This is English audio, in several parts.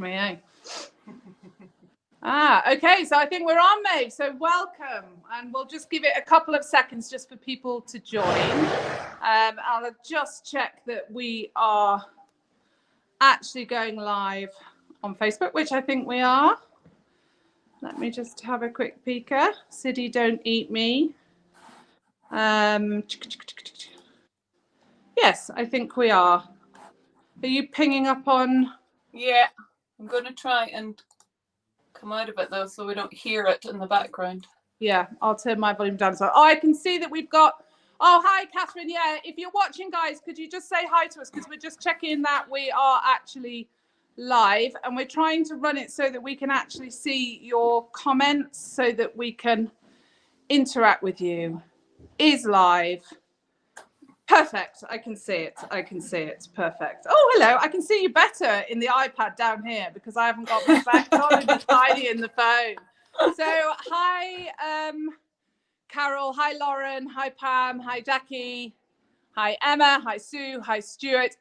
me, eh? Okay, so I think we're on, Maeve. So welcome, and we'll just give it a couple of seconds just for people to join. I'll just check that we are actually going live on Facebook, which I think we are. Let me just have a quick peeker. City, don't eat me. Yes, I think we are. Are you pinging up on? Yeah, I'm going to try and come out of it though, so we don't hear it in the background. Yeah, I'll turn my volume down as well. Oh, I can see that we've got. Oh, hi, Catherine. Yeah, if you're watching, guys, could you just say hi to us? Because we're just checking that we are actually live, and we're trying to run it so that we can actually see your comments so that we can interact with you. Is live. Perfect. I can see it. I can see it. Perfect. Oh, hello. I can see you better in the iPad down here because I haven't got my back on and it's tiny in the phone. So hi, Carol. Hi, Lauren. Hi, Pam. Hi, Jackie. Hi, Emma. Hi, Sue. Hi, Stuart.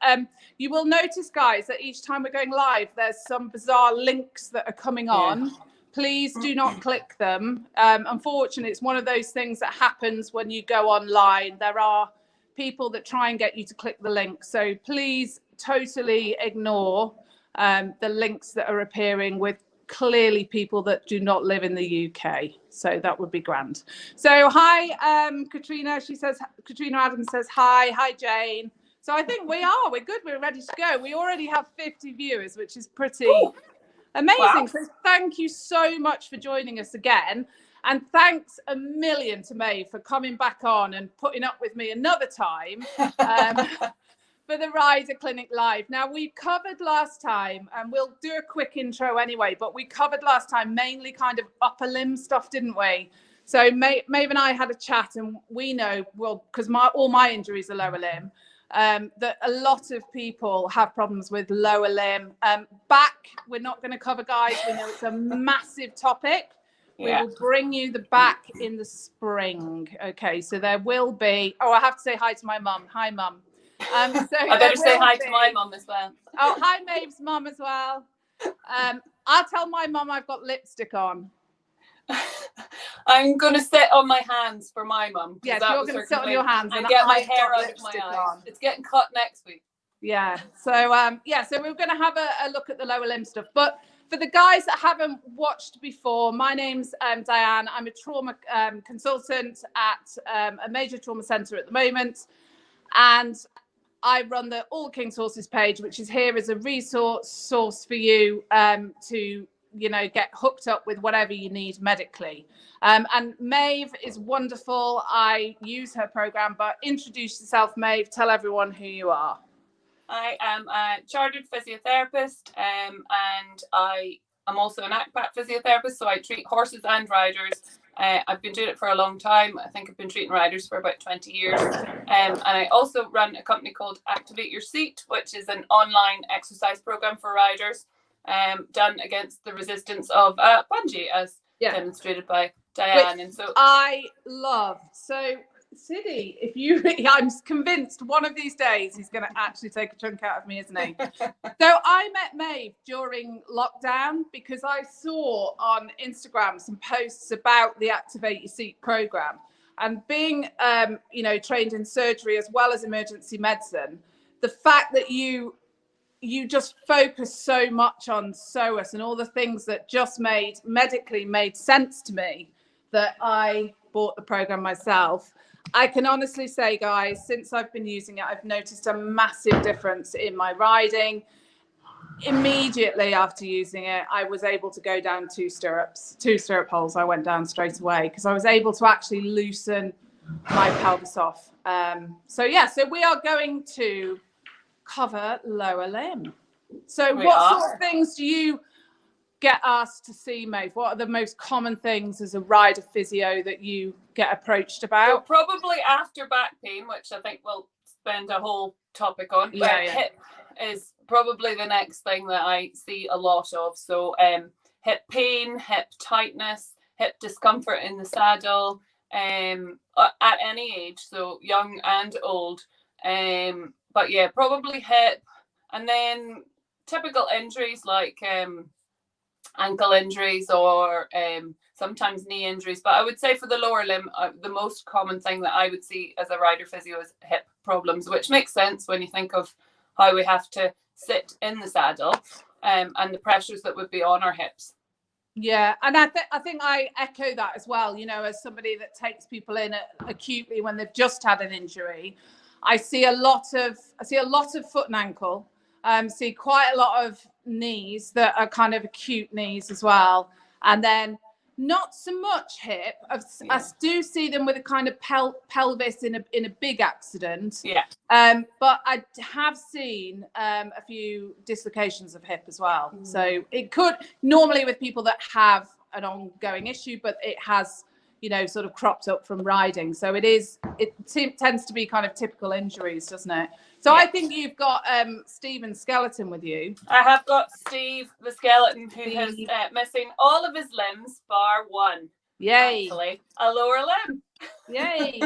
You will notice, guys, that each time we're going live, there's some bizarre links that are coming on. Yeah. Please do not click them. Unfortunately, it's one of those things that happens when you go online. There are people that try and get you to click the link. So please totally ignore the links that are appearing with clearly people that do not live in the UK. So that would be grand. So hi, Katrina. Katrina Adams says hi. Hi, Jane. So I think we're good. We're ready to go. We already have 50 viewers, which is pretty amazing. Wow. So thank you so much for joining us again. And thanks a million to Maeve for coming back on and putting up with me another time for the Rider Clinic Live. Now, we covered last time, and we'll do a quick intro anyway, but we covered last time mainly kind of upper limb stuff, didn't we? So Maeve and I had a chat, and we know, well, because all my injuries are lower limb, that a lot of people have problems with lower limb. Back, we're not going to cover, guys. We know it's a massive topic. We will bring you the back in the spring. Okay, so there will be. Oh, I have to say hi to my mum. Hi, mum. So I better say hi to my mum as well. Oh, hi, Maeve's mum as well. I'll tell my mum I've got lipstick on. I'm going to sit on my hands for my mum. Yes, you're going to sit on your hands and get my hair out of my eyes. It's getting cut next week. Yeah. So so we're going to have a look at the lower limb stuff, but. For the guys that haven't watched before, my name's Diane. I'm a trauma consultant at a major trauma centre at the moment. And I run the All King's Horses page, which is here as a resource source for you to, get hooked up with whatever you need medically. And Maeve is wonderful. I use her program, but introduce yourself, Maeve. Tell everyone who you are. I am a chartered physiotherapist, and I am also an ACPAT physiotherapist, so I treat horses and riders. I've been doing it for a long time. I think I've been treating riders for about 20 years. And I also run a company called Activate Your Seat, which is an online exercise program for riders, done against the resistance of bungee, as demonstrated by Diane. Which and so I love. So Siddy, I'm convinced one of these days he's going to actually take a chunk out of me, isn't he? So I met Maeve during lockdown because I saw on Instagram some posts about the Activate Your Seat program, and being, trained in surgery as well as emergency medicine, the fact that you just focus so much on psoas and all the things that just medically made sense to me, that I bought the program myself. I can honestly say, guys, since I've been using it, I've noticed a massive difference in my riding. Immediately after using it, I was able to go down two stirrup holes. I went down straight away because I was able to actually loosen my pelvis off. So we are going to cover lower limb. So what sort of things do you get asked to see, Maeve? What are the most common things as a rider physio that you get approached about? So probably after back pain, which I think we'll spend a whole topic on. Hip is probably the next thing that I see a lot of. So hip pain, hip tightness, hip discomfort in the saddle, at any age, so young and old. But probably hip, and then typical injuries like ankle injuries or sometimes knee injuries. But I would say for the lower limb, the most common thing that I would see as a rider physio is hip problems, which makes sense when you think of how we have to sit in the saddle and the pressures that would be on our hips. Yeah, and I think I echo that as well. You know, as somebody that takes people in acutely when they've just had an injury, I see a lot of foot and ankle. See quite a lot of knees that are kind of acute knees as well, and then not so much hip. I do see them with a kind of pelvis in a big accident. Yeah. But I have seen a few dislocations of hip as well. So it could normally with people that have an ongoing issue, but it has, you know, sort of cropped up from riding. So it tends to be kind of typical injuries, doesn't it? So I think you've got Stephen Skeleton with you. I have got Steve the Skeleton, who has missing all of his limbs bar one. Yay! Thankfully, a lower limb. Yay!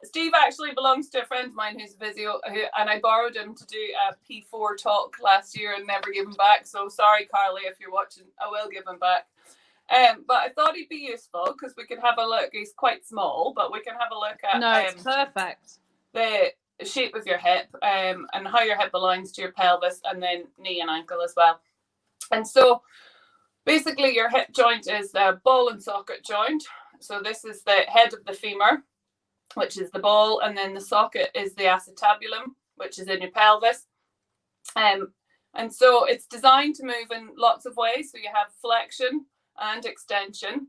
Steve actually belongs to a friend of mine who's a physio, and I borrowed him to do a P4 talk last year and never gave him back. So sorry, Carly, if you're watching, I will give him back. But I thought he'd be useful because we could have a look. He's quite small, but we can have a look at it's perfect. The shape of your hip and how your hip aligns to your pelvis, and then knee and ankle as well. And so basically your hip joint is the ball and socket joint. So this is the head of the femur, which is the ball, and then the socket is the acetabulum, which is in your pelvis. And so it's designed to move in lots of ways. So you have flexion and extension,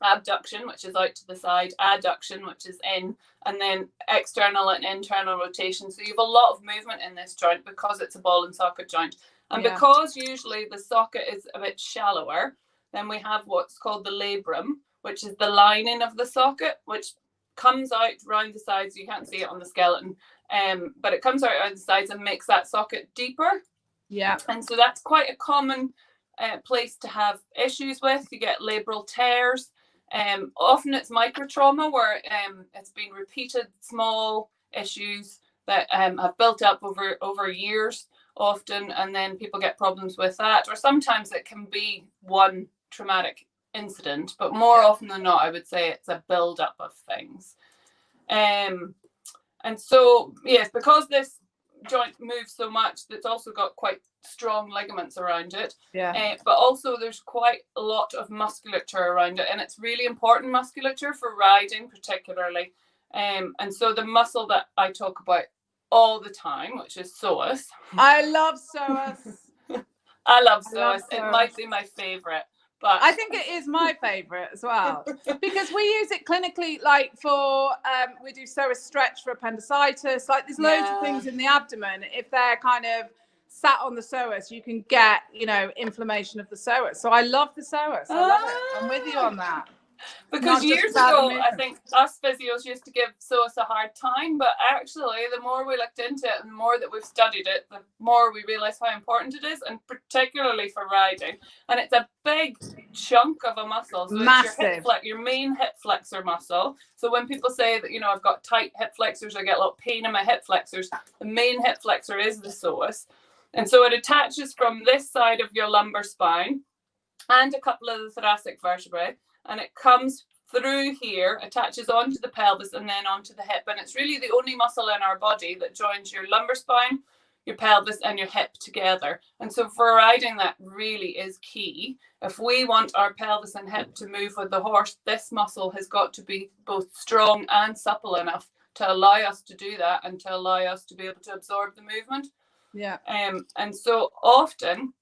abduction, which is out to the side, adduction, which is in, and then external and internal rotation. So you have a lot of movement in this joint because it's a ball and socket joint. And because usually the socket is a bit shallower, then we have what's called the labrum, which is the lining of the socket, which comes out around the sides. You can't see it on the skeleton, but it comes out around the sides and makes that socket deeper. Yeah. And so that's quite a common place to have issues with. You get labral tears. Often it's microtrauma where it's been repeated small issues that have built up over years often, and then people get problems with that. Or sometimes it can be one traumatic incident, but more often than not, I would say it's a build-up of things. And so, yes, because this joint moves so much, it's also got quite strong ligaments around it. But also there's quite a lot of musculature around it, and it's really important musculature for riding particularly. And so the muscle that I talk about all the time, which is psoas. I love psoas. I love psoas. It might be my favorite. But I think it is my favorite as well, because we use it clinically, like for we do psoas stretch for appendicitis. Like there's loads of things in the abdomen. If they're kind of sat on the psoas, you can get, you know, inflammation of the psoas. So I love the psoas. I love it. I'm with you on that. Because years ago, I think us physios used to give psoas a hard time, but actually the more we looked into it and the more that we've studied it, the more we realise how important it is, and particularly for riding. And it's a big chunk of a muscle. So massive. It's your main hip flexor muscle. So when people say that, you know, I've got tight hip flexors, I get a lot of pain in my hip flexors, the main hip flexor is the psoas. And so it attaches from this side of your lumbar spine and a couple of the thoracic vertebrae. And it comes through here, attaches onto the pelvis and then onto the hip. And it's really the only muscle in our body that joins your lumbar spine, your pelvis and your hip together. And so for riding, that really is key. If we want our pelvis and hip to move with the horse, this muscle has got to be both strong and supple enough to allow us to do that and to allow us to be able to absorb the movement. Yeah. And so often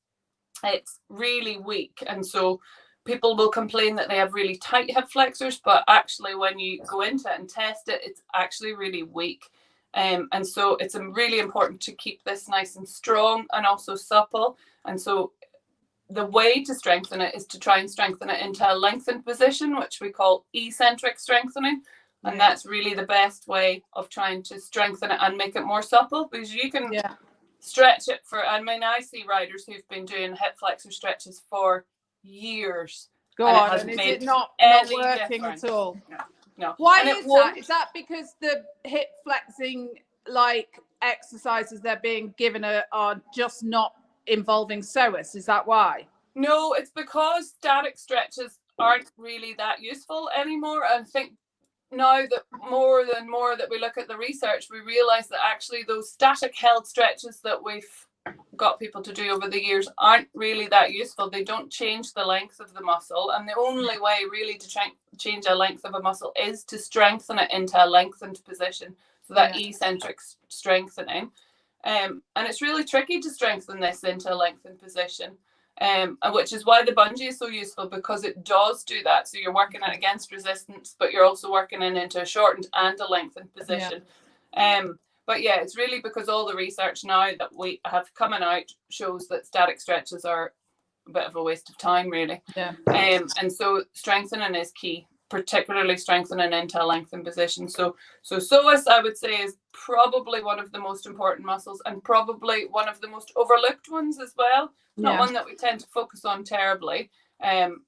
it's really weak. And so people will complain that they have really tight hip flexors, but actually when you go into it and test it, it's actually really weak. And so it's really important to keep this nice and strong and also supple. And so the way to strengthen it is to try and strengthen it into a lengthened position, which we call eccentric strengthening. And that's really the best way of trying to strengthen it and make it more supple, because you can stretch it for, I mean, I see riders who've been doing hip flexor stretches for years. God, and is it not working at all? No. Why is that? Is that because the hip flexing like exercises they're being given are just not involving psoas. Is that why? No, it's because static stretches aren't really that useful anymore. I think now that more that we look at the research, we realise that actually those static held stretches that we've got people to do over the years aren't really that useful. They don't change the length of the muscle, and the only way really to change a length of a muscle is to strengthen it into a lengthened position, so that eccentric strengthening. And it's really tricky to strengthen this into a lengthened position, which is why the bungee is so useful, because it does do that. So you're working it against resistance, but you're also working it into a shortened and a lengthened position. But yeah, it's really because all the research now that we have coming out shows that static stretches are a bit of a waste of time, really. And so strengthening is key, particularly strengthening into a lengthened position. So psoas, I would say, is probably one of the most important muscles, and probably one of the most overlooked ones as well. Not one that we tend to focus on terribly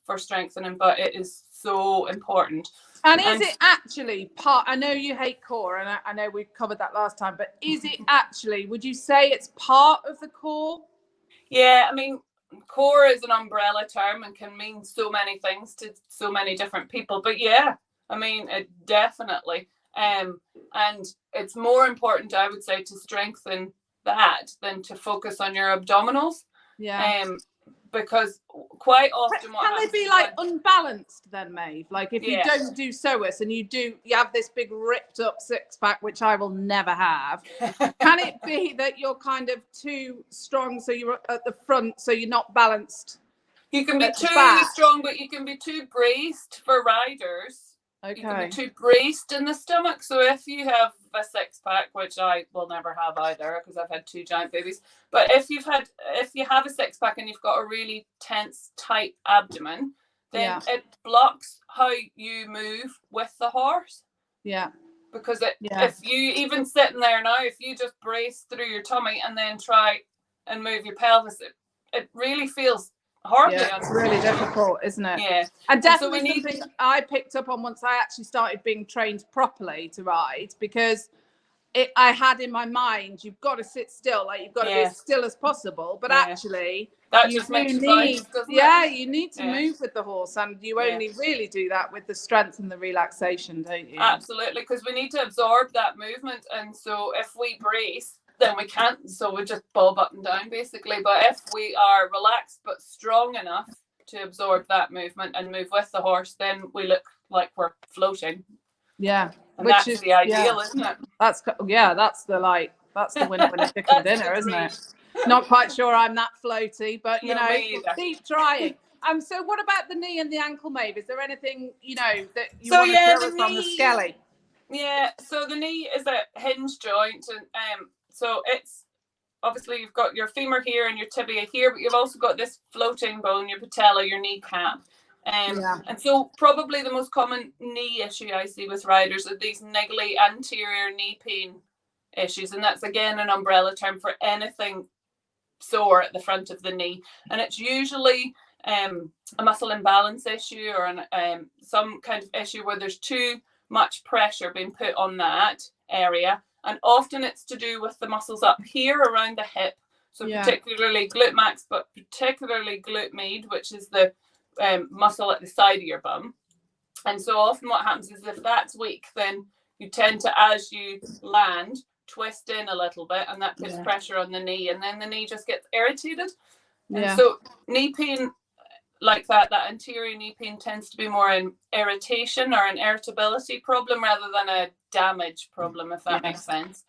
for strengthening, but it is so important. And is it actually part, I know you hate core, and I know we covered that last time, but is it actually, would you say it's part of the core? Yeah, I mean, core is an umbrella term and can mean so many things to so many different people. But yeah, I mean, it definitely. And it's more important, I would say, to strengthen that than to focus on your abdominals. Because quite often can they be like unbalanced then, Maeve? Like if you don't do psoas and you have this big ripped up six pack, which I will never have, can it be that you're kind of too strong, so you're at the front, so you're not balanced? You can be too strong, but you can be too braced for riders. You can be too braced in the stomach. So if you have a six pack, which I will never have either because I've had two giant babies, but if you have a six pack and you've got a really tense, tight abdomen, then it blocks how you move with the horse. Because if you even sitting there now, if you just brace through your tummy and then try and move your pelvis, it really feels horribly. It's really difficult, isn't it? And definitely something I picked up on once I actually started being trained properly to ride, because I had in my mind, you've got to sit still, like you've got to be as still as possible, but actually that just makes you vibes, doesn't it? You need to move with the horse, and you only really do that with the strength and the relaxation, don't you? Absolutely, because we need to absorb that movement, and so if we brace, then we can't, so we just ball button down basically. But if we are relaxed but strong enough to absorb that movement and move with the horse, then we look like we're floating. And which is the ideal, isn't it? That's the winner chicken dinner, isn't it? Not quite sure I'm that floaty, but you know, keep trying. So what about the knee and the ankle, Maeve? Is there anything that you want to tell us on the skelly? So the knee is a hinge joint, and so it's obviously you've got your femur here and your tibia here, but you've also got this floating bone, your patella, your kneecap. And so probably the most common knee issue I see with riders are these niggly anterior knee pain issues. And that's, again, an umbrella term for anything sore at the front of the knee. And it's usually a muscle imbalance issue, or some kind of issue where there's too much pressure being put on that area. And often it's to do with the muscles up here around the hip. So particularly glute max, but particularly glute med, which is the muscle at the side of your bum. And so often what happens is if that's weak, then you tend to, as you land, twist in a little bit, and that puts pressure on the knee, and then the knee just gets irritated. And so knee pain like that anterior knee pain tends to be more an irritation or an irritability problem rather than a damage problem, if that makes sense.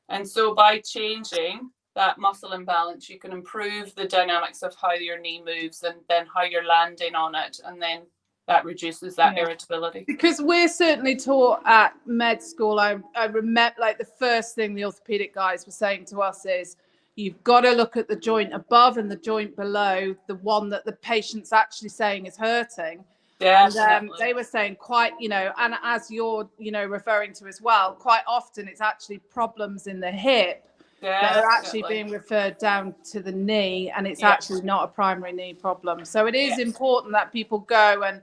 And so by changing that muscle imbalance, you can improve the dynamics of how your knee moves and then how you're landing on it, and then that reduces that irritability. Because we're certainly taught at med school, I remember like the first thing the orthopedic guys were saying to us is, you've got to look at the joint above and the joint below, the one that the patient's actually saying is hurting. And they were saying quite, and as you're, referring to as well, quite often it's actually problems in the hip that are actually being referred down to the knee, and it's actually not a primary knee problem. So it is important that people go and,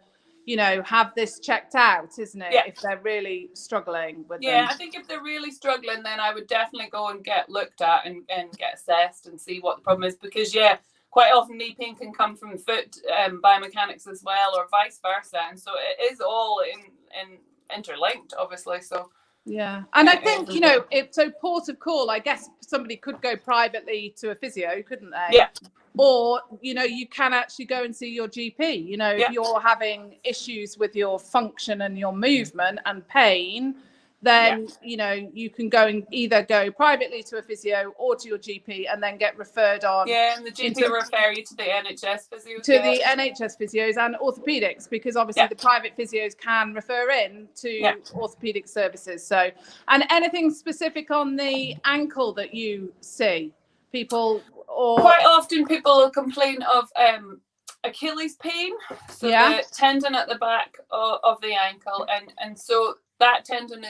have this checked out, isn't it? Yeah. If they're really struggling with them. Yeah, I think if they're really struggling, then I would definitely go and get looked at and get assessed and see what the problem is. Because, quite often knee pain can come from foot biomechanics as well, or vice versa. And so it is all interlinked, obviously. So yeah, and I think so port of call, I guess somebody could go privately to a physio, couldn't they? Yeah. Or you can actually go and see your GP. If you're having issues with your function and your movement and pain, then you can go and either go privately to a physio or to your GP and then get referred on. Yeah, and the GP will refer you to the NHS physios. To the NHS physios and orthopedics, because obviously the private physios can refer in to orthopedic services. So, and anything specific on the ankle that you see people, or quite often people will complain of Achilles pain, so the tendon at the back of the ankle, and so that tendon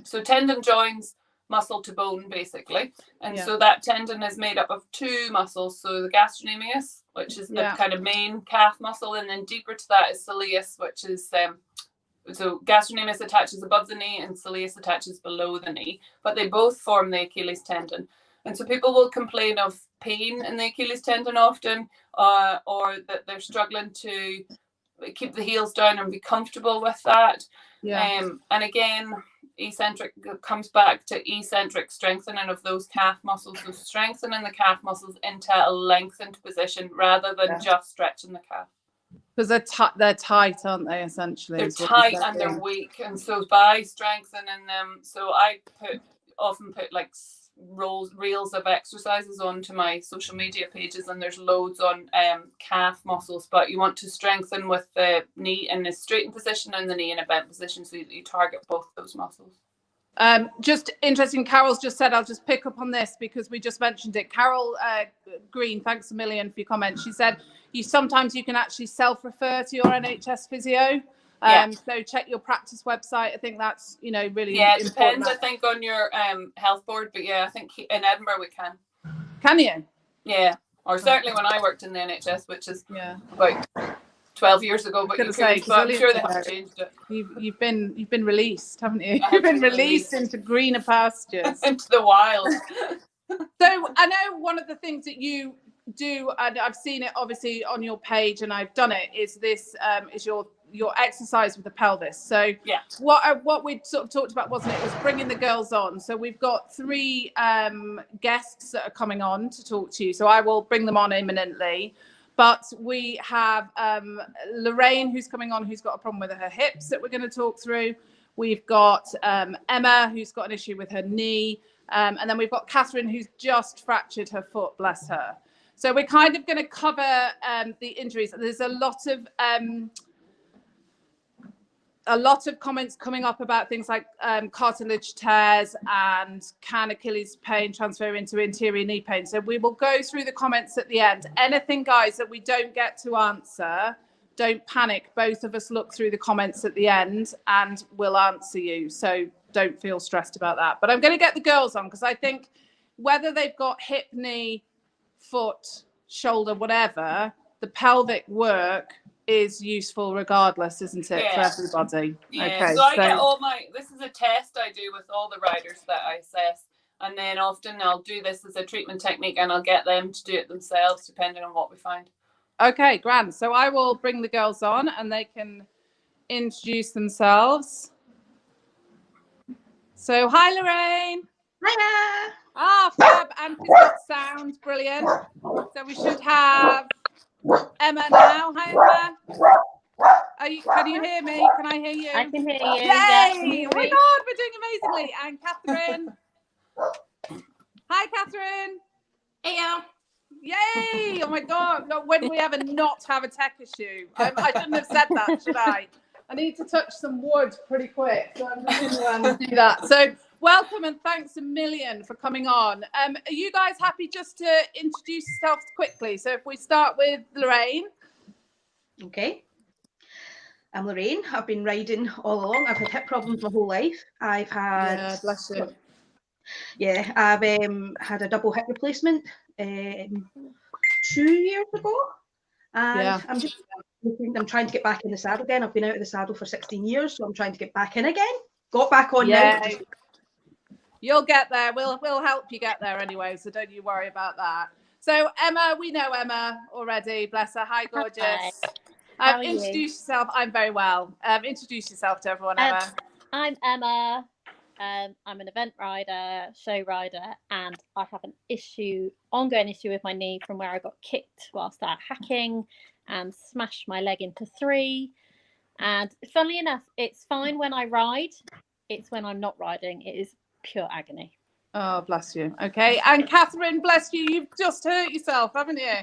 so tendon joins muscle to bone basically, and so that tendon is made up of two muscles, so the gastrocnemius, which is the kind of main calf muscle, and then deeper to that is soleus, which is so gastrocnemius attaches above the knee and soleus attaches below the knee, but they both form the Achilles tendon. And so people will complain of pain in the Achilles tendon often, or that they're struggling to keep the heels down and be comfortable with that. And again, eccentric comes back to eccentric strengthening of those calf muscles. So strengthening the calf muscles into a lengthened position rather than just stretching the calf. Because they're tight, aren't they, essentially? They're tight and they're weak. And so by strengthening them, so I often put like reels of exercises onto my social media pages, and there's loads on calf muscles, but you want to strengthen with the knee in a straightened position and the knee in a bent position, so you target both those muscles. Just interesting, Carol's just said, I'll just pick up on this because we just mentioned it. Carol Green, thanks a million for your comment. She said sometimes you can actually self-refer to your NHS physio. So check your practice website. I think that's really it depends, I think, on your health board, but I think in Edinburgh we can you or certainly when I worked in the NHS, which is about 12 years ago, but I'm sure they have changed it. You've been released, haven't you? You've been released into greener pastures. Into the wild. So I know one of the things that you do, and I've seen it obviously on your page and I've done it, is this is your exercise with the pelvis. So what we sort of talked about, wasn't it, was bringing the girls on. So we've got 3 guests that are coming on to talk to you, so I will bring them on imminently. But we have Lorraine, who's coming on, who's got a problem with her hips that we're going to talk through. We've got Emma, who's got an issue with her knee, and then we've got Catherine, who's just fractured her foot, bless her. So we're kind of going to cover the injuries. There's a lot of comments coming up about things like cartilage tears and can Achilles pain transfer into anterior knee pain. So we will go through the comments at the end. Anything, guys, that we don't get to answer, don't panic. Both of us look through the comments at the end and we'll answer you. So don't feel stressed about that. But I'm going to get the girls on because I think whether they've got hip, knee, foot, shoulder, whatever, the pelvic work is useful regardless, isn't it, for everybody? Okay, so I get this is a test I do with all the riders that I assess, and then often I'll do this as a treatment technique and I'll get them to do it themselves depending on what we find. Okay, grand. So I will bring the girls on and they can introduce themselves. So hi, Lorraine. Hiya. Fab. And she's got sound, brilliant. So we should have Emma now. Hi, Emma. Can you hear me? Can I hear you? I can hear you. Yay! Yeah, Oh my God, we're doing amazingly. And Catherine. Hi, Catherine. Heyo. Yay! Oh my God. Look, when we ever not have a tech issue? I shouldn't have said that, should I? I need to touch some wood pretty quick. So I'm just going to do that. So welcome and thanks a million for coming on. Are you guys happy just to introduce yourselves quickly? So if we start with Lorraine. Okay. I'm Lorraine. I've been riding all along. I've had hip problems my whole life. I've had... Yeah, bless you. Yeah, I've had a double hip replacement 2 years ago. And I'm trying to get back in the saddle again. I've been out of the saddle for 16 years, so I'm trying to get back in again. Got back on now. You'll get there. We'll help you get there anyway, so don't you worry about that. So Emma, we know Emma already. Bless her. Hi, gorgeous. How are Introduce you? yourself. I'm very well. Introduce yourself to everyone, Emma. I'm Emma. I'm an event rider, show rider, and I have an ongoing issue with my knee from where I got kicked whilst out hacking and smashed my leg into 3. And funnily enough, it's fine when I ride. It's when I'm not riding. It is pure agony. Oh, bless you. Okay. And Catherine, bless you. You've just hurt yourself, haven't you?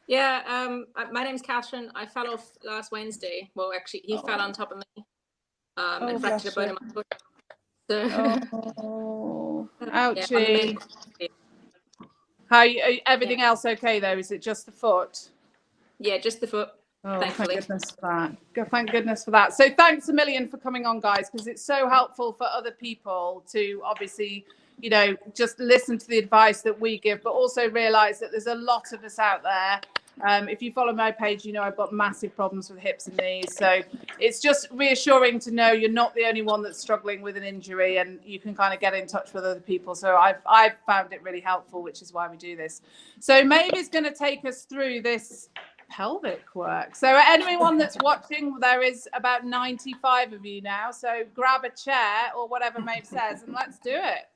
Yeah. My name's Catherine. I fell off last Wednesday. Well, actually, he fell on top of me and fractured a bone in my foot. So, ouchie. Everything else okay though? Is it just the foot? Yeah, just the foot. Oh, thankfully. Thank goodness for that. Thank goodness for that. So thanks a million for coming on, guys, because it's so helpful for other people to obviously, just listen to the advice that we give, but also realize that there's a lot of us out there. If you follow my page, I've got massive problems with hips and knees. So it's just reassuring to know you're not the only one that's struggling with an injury, and you can kind of get in touch with other people. So I've found it really helpful, which is why we do this. So Maeve is going to take us through this pelvic work. So anyone that's watching, there is about 95 of you now. So grab a chair or whatever Maeve says, and let's do it.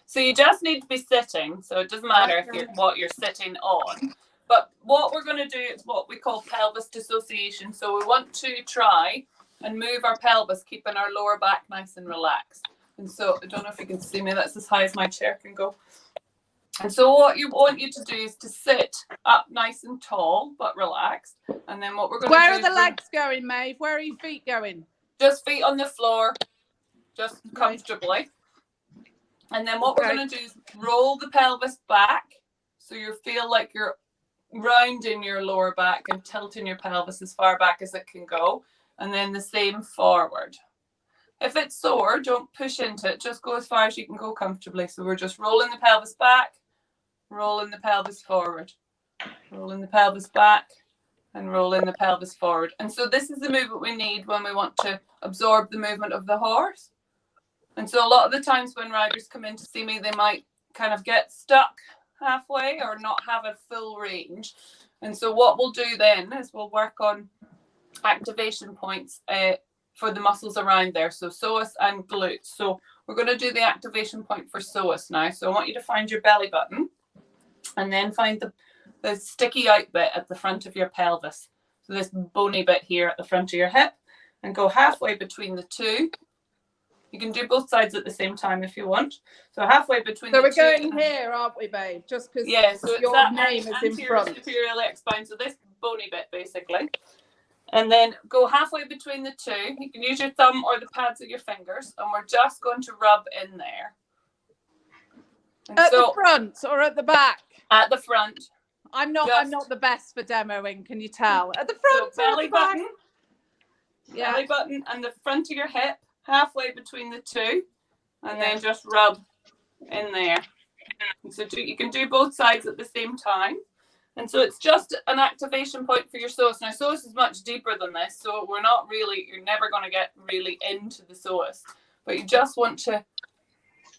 So you just need to be sitting. So it doesn't matter what you're sitting on. But what we're going to do is what we call pelvis dissociation. So we want to try and move our pelvis, keeping our lower back nice and relaxed. And so I don't know if you can see me. That's as high as my chair can go. And so what you want you to do is to sit up nice and tall, but relaxed. And then what we're going to do Where are the legs going, Maeve? Where are your feet going? Just feet on the floor, just comfortably. And then what we're going to do is roll the pelvis back. So you feel like you're rounding your lower back and tilting your pelvis as far back as it can go. And then the same forward. If it's sore, don't push into it. Just go as far as you can go comfortably. So we're just rolling the pelvis back, rolling the pelvis forward, rolling the pelvis back, and rolling the pelvis forward. And so this is the movement we need when we want to absorb the movement of the horse. And so a lot of the times when riders come in to see me, they might kind of get stuck halfway or not have a full range. And so what we'll do then is we'll work on activation points for the muscles around there. So psoas and glutes. So we're going to do the activation point for psoas now. So I want you to find your belly button and then find the sticky out bit at the front of your pelvis. So this bony bit here at the front of your hip, and go halfway between the two. You can do both sides at the same time if you want. So halfway between the two. So we're going here, aren't we, babe? Just because so your name is in front. Superior iliac spine. So this bony bit, basically. And then go halfway between the two. You can use your thumb or the pads of your fingers. And we're just going to rub in there. And at the front or at the back? At the front. I'm not the best for demoing, can you tell? At the front, so belly button. Yeah. Belly button and the front of your hip, halfway between the two, and then just rub in there. And so you can do both sides at the same time. And so it's just an activation point for your psoas. Now, psoas is much deeper than this, so you're never going to get really into the psoas. But you just want to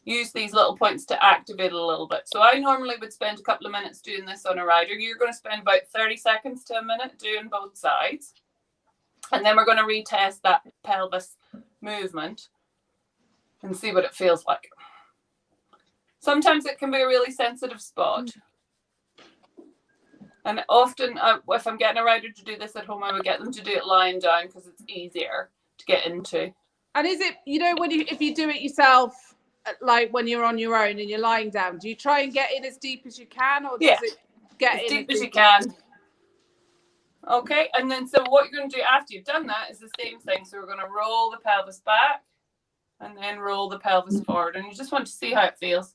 use these little points to activate it a little bit. So I normally would spend a couple of minutes doing this on a rider. You're going to spend about 30 seconds to a minute doing both sides. And then we're going to retest that pelvis movement and see what it feels like. Sometimes it can be a really sensitive spot. And often, if I'm getting a rider to do this at home, I would get them to do it lying down because it's easier to get into. And is it, if you do it yourself, like when you're on your own and you're lying down, do you try and get in as deep as you can, or does it get as in deep as you can? Okay, and then so what you're going to do after you've done that is the same thing. So we're going to roll the pelvis back and then roll the pelvis forward. And you just want to see how it feels.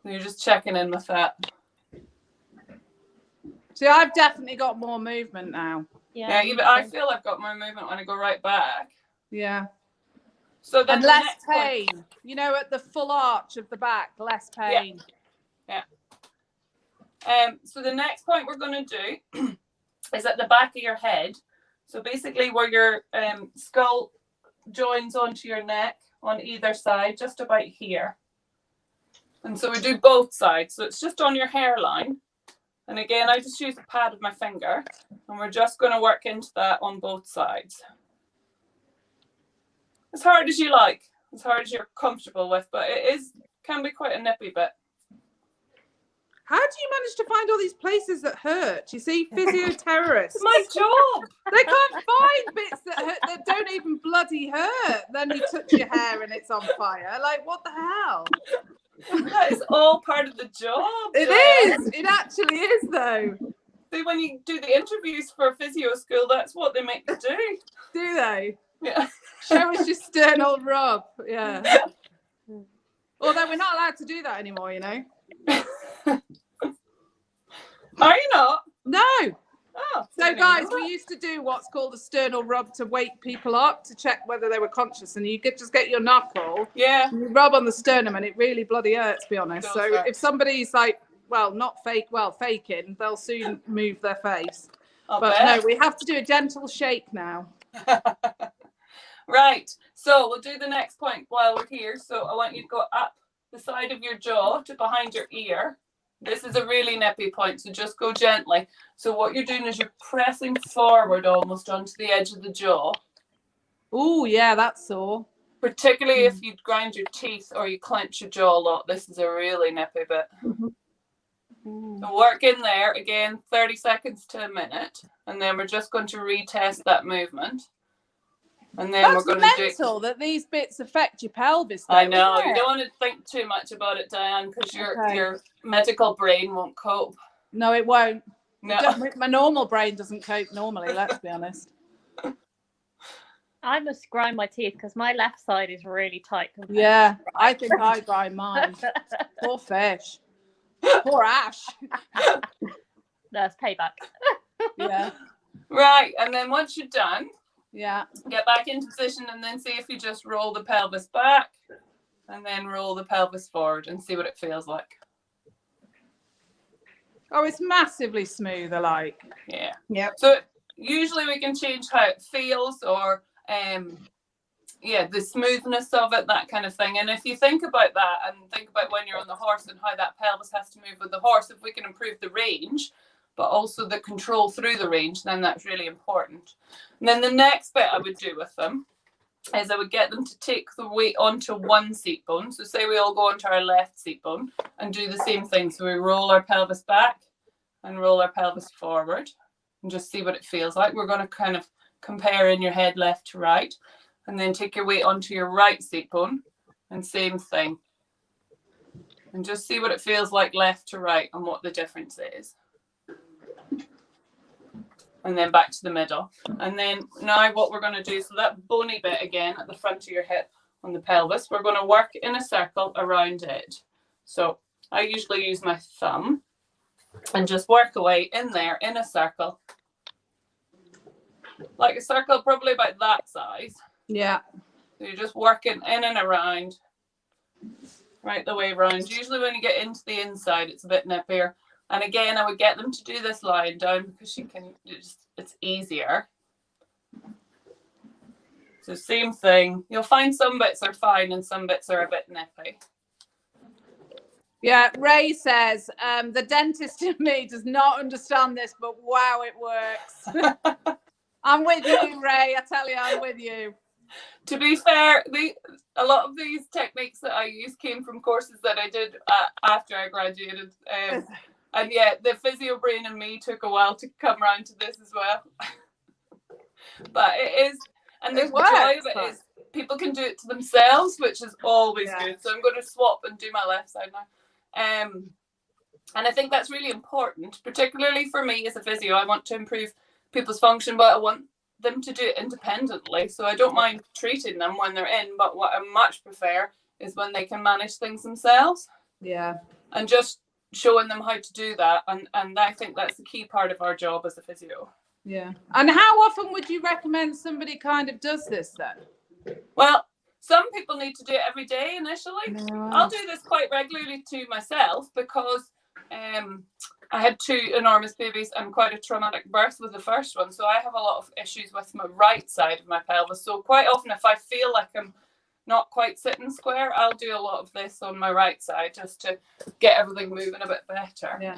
So you're just checking in with that. See, I've definitely got more movement now. Yeah, I feel I've got more movement when I go right back. Yeah. So then and less pain. At the full arch of the back, less pain. Yeah. So the next point we're going to do is at the back of your head. So basically where your skull joins onto your neck on either side, just about here. And so we do both sides. So it's just on your hairline. And again, I just use the pad of my finger, and we're just going to work into that on both sides. As hard as you like, as hard as you're comfortable with, but it can be quite a nippy bit. How do you manage to find all these places that hurt? You see, physio-terrorists. My job. They can't find bits that hurt, that don't even bloody hurt. Then you touch your hair and it's on fire. Like, what the hell? That is all part of the job. It is. It actually is, though. See, when you do the interviews for physio school, that's what they make you do. Do they? Yeah. Show us your sternal rub. Yeah. Although we're not allowed to do that anymore, you know. Are you not? No. Oh, So guys, we used to do what's called a sternal rub to wake people up to check whether they were conscious, and you could just get your knuckle, yeah, and you rub on the sternum, and it really bloody hurts, to be honest. So if somebody's like, well, not faking, they'll soon move their face. But no, we have to do a gentle shake now. Right. So we'll do the next point while we're here. So I want you to go up the side of your jaw to behind your ear. This is a really nippy point, so just go gently. So what you're doing is you're pressing forward almost onto the edge of the jaw. Oh, yeah, that's sore. Particularly if you grind your teeth or you clench your jaw a lot, this is a really nippy bit. So work in there, again, 30 seconds to a minute, and then we're just going to retest that movement. And then That's we're going to mental that these bits affect your pelvis. Though, I know. isn't You it? don't want to think too much about it, Diane, because your medical brain won't cope. No, it won't. No. My normal brain doesn't cope normally, let's be honest. I must grind my teeth because my left side is really tight. Yeah, I think I grind mine. Poor fish. Poor Ash. That's payback. Yeah. Right, and then once you're done, Yeah. get back into position and then see if you just roll the pelvis back and then roll the pelvis forward and see what it feels like. Oh, it's massively smooth, I like. Yeah. Yep. So usually we can change how it feels or the smoothness of it, that kind of thing. And if you think about that and think about when you're on the horse and how that pelvis has to move with the horse, if we can improve the range, but also the control through the range, then that's really important. And then the next bit I would do with them is I would get them to take the weight onto one seat bone. So say we all go onto our left seat bone and do the same thing. So we roll our pelvis back and roll our pelvis forward and just see what it feels like. We're going to kind of compare in your head left to right, and then take your weight onto your right seat bone and same thing. And just see what it feels like left to right and what the difference is. And then back to the middle. And then now what we're going to do, so that bony bit again at the front of your hip on the pelvis, we're going to work in a circle around it. So I usually use my thumb and just work away in there in a circle. Like a circle probably about that size. Yeah. So you're just working in and around, right the way around. Usually when you get into the inside, it's a bit nippier. And again, I would get them to do this lying down because you can, it's easier. So same thing. You'll find some bits are fine and some bits are a bit nippy. Yeah, Ray says, the dentist in me does not understand this, but wow, it works. I'm with you, Ray. I tell you, I'm with you. To be fair, a lot of these techniques that I use came from courses that I did after I graduated. And yeah, the physio brain in me took a while to come around to this as well. But it is, and the joy of it is people can do it to themselves, which is always good. So I'm going to swap and do my left side now. And I think that's really important, particularly for me as a physio. I want to improve people's function, but I want them to do it independently. So I don't mind treating them when they're in, but what I much prefer is when they can manage things themselves. Yeah. And just showing them how to do that, and I think that's the key part of our job as a physio. Yeah. And how often would you recommend somebody kind of does this then? Well, some people need to do it every day initially. I'll do this quite regularly to myself because I had 2 enormous babies and quite a traumatic birth with the first one. So I have a lot of issues with my right side of my pelvis. So quite often if I feel like I'm not quite sitting square, I'll do a lot of this on my right side just to get everything moving a bit better. Yeah.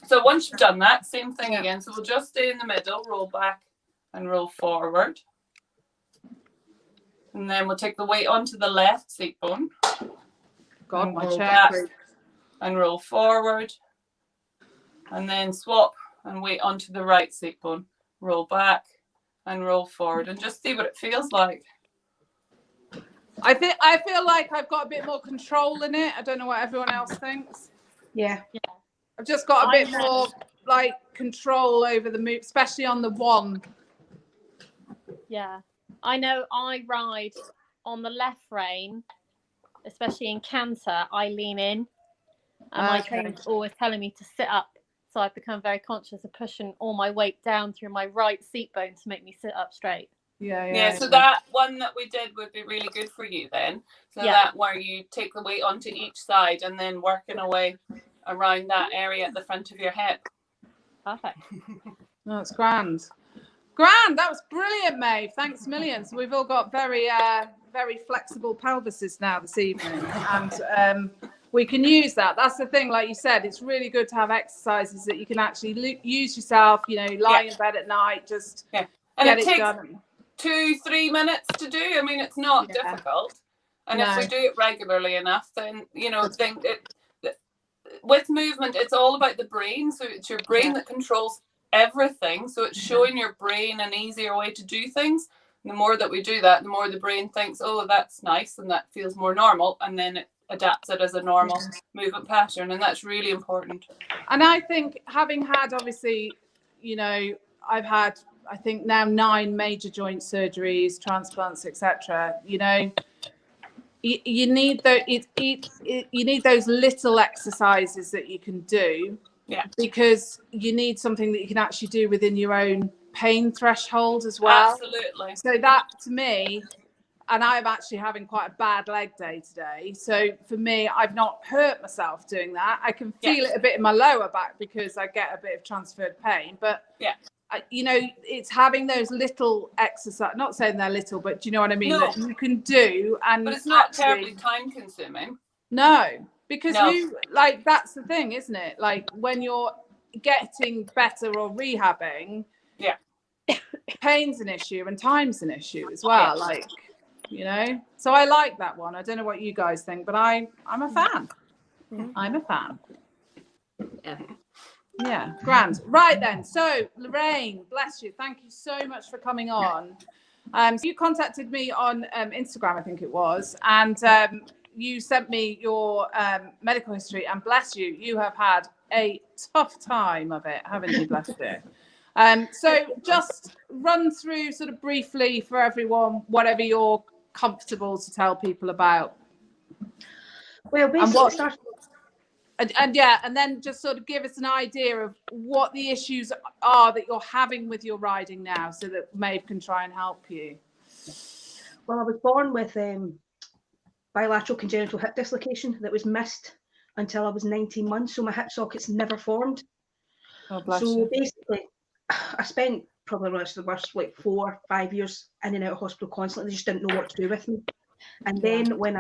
So once you've done that, same thing again. So we'll just stay in the middle, roll back and roll forward. And then we'll take the weight onto the left seat bone. God, my roll chair back creaks. and roll forward. And then swap and weight onto the right seat bone. Roll back and roll forward and just see what it feels like. I feel like I've got a bit more control in it. I don't know what everyone else thinks. Yeah. I've just got a bit more like control over the move, especially on the one. Yeah. I know I ride on the left rein, especially in canter, I lean in. And my trainer's always telling me to sit up. So I've become very conscious of pushing all my weight down through my right seat bone to make me sit up straight. Yeah, so that one that we did would be really good for you then. So that where you take the weight onto each side and then working away around that area at the front of your hip. Perfect. That's grand. Grand. That was brilliant, Maeve. Thanks millions. We've all got very flexible pelvises now this evening, and we can use that. That's the thing, like you said, it's really good to have exercises that you can actually use yourself. You know, lie in bed at night, just and get it takes done. 2-3 minutes to do. I mean, it's not difficult, and if we do it regularly enough, then with movement, it's all about the brain. So it's your brain that controls everything. So it's showing your brain an easier way to do things. And the more that we do that, the more the brain thinks, oh, that's nice, and that feels more normal, and then it adapts it as a normal movement pattern, and that's really important. And I think, having had, obviously, you know, I've had, I think now 9 major joint surgeries, transplants, etc. You know, you need you need those little exercises that you can do, because you need something that you can actually do within your own pain threshold as well. Absolutely. So that, to me, and I'm actually having quite a bad leg day today. So for me, I've not hurt myself doing that. I can feel it a bit in my lower back because I get a bit of transferred pain. But, you know, it's having those little exercise, not saying they're little, but do you know what I mean? That you can do. But it's not terribly time consuming. No, because that's the thing, isn't it? Like when you're getting better or rehabbing, pain's an issue and time's an issue as well. Like, you know, so I like that one. I don't know what you guys think, but I'm a fan. I'm a fan. Yeah, grand. Right then. So Lorraine, bless you. Thank you so much for coming on. So you contacted me on Instagram, I think it was, and you sent me your medical history, and bless you, you have had a tough time of it, haven't you? Bless you. So just run through sort of briefly for everyone, whatever you're comfortable to tell people about. Well, basically, and then just sort of give us an idea of what the issues are that you're having with your riding now, so that Maeve can try and help you. Well, I was born with bilateral congenital hip dislocation that was missed until I was 19 months, so my hip sockets never formed. Oh, bless so you. Basically, I spent probably the worst like 4 or 5 years in and out of hospital constantly. They just didn't know what to do with me. And then when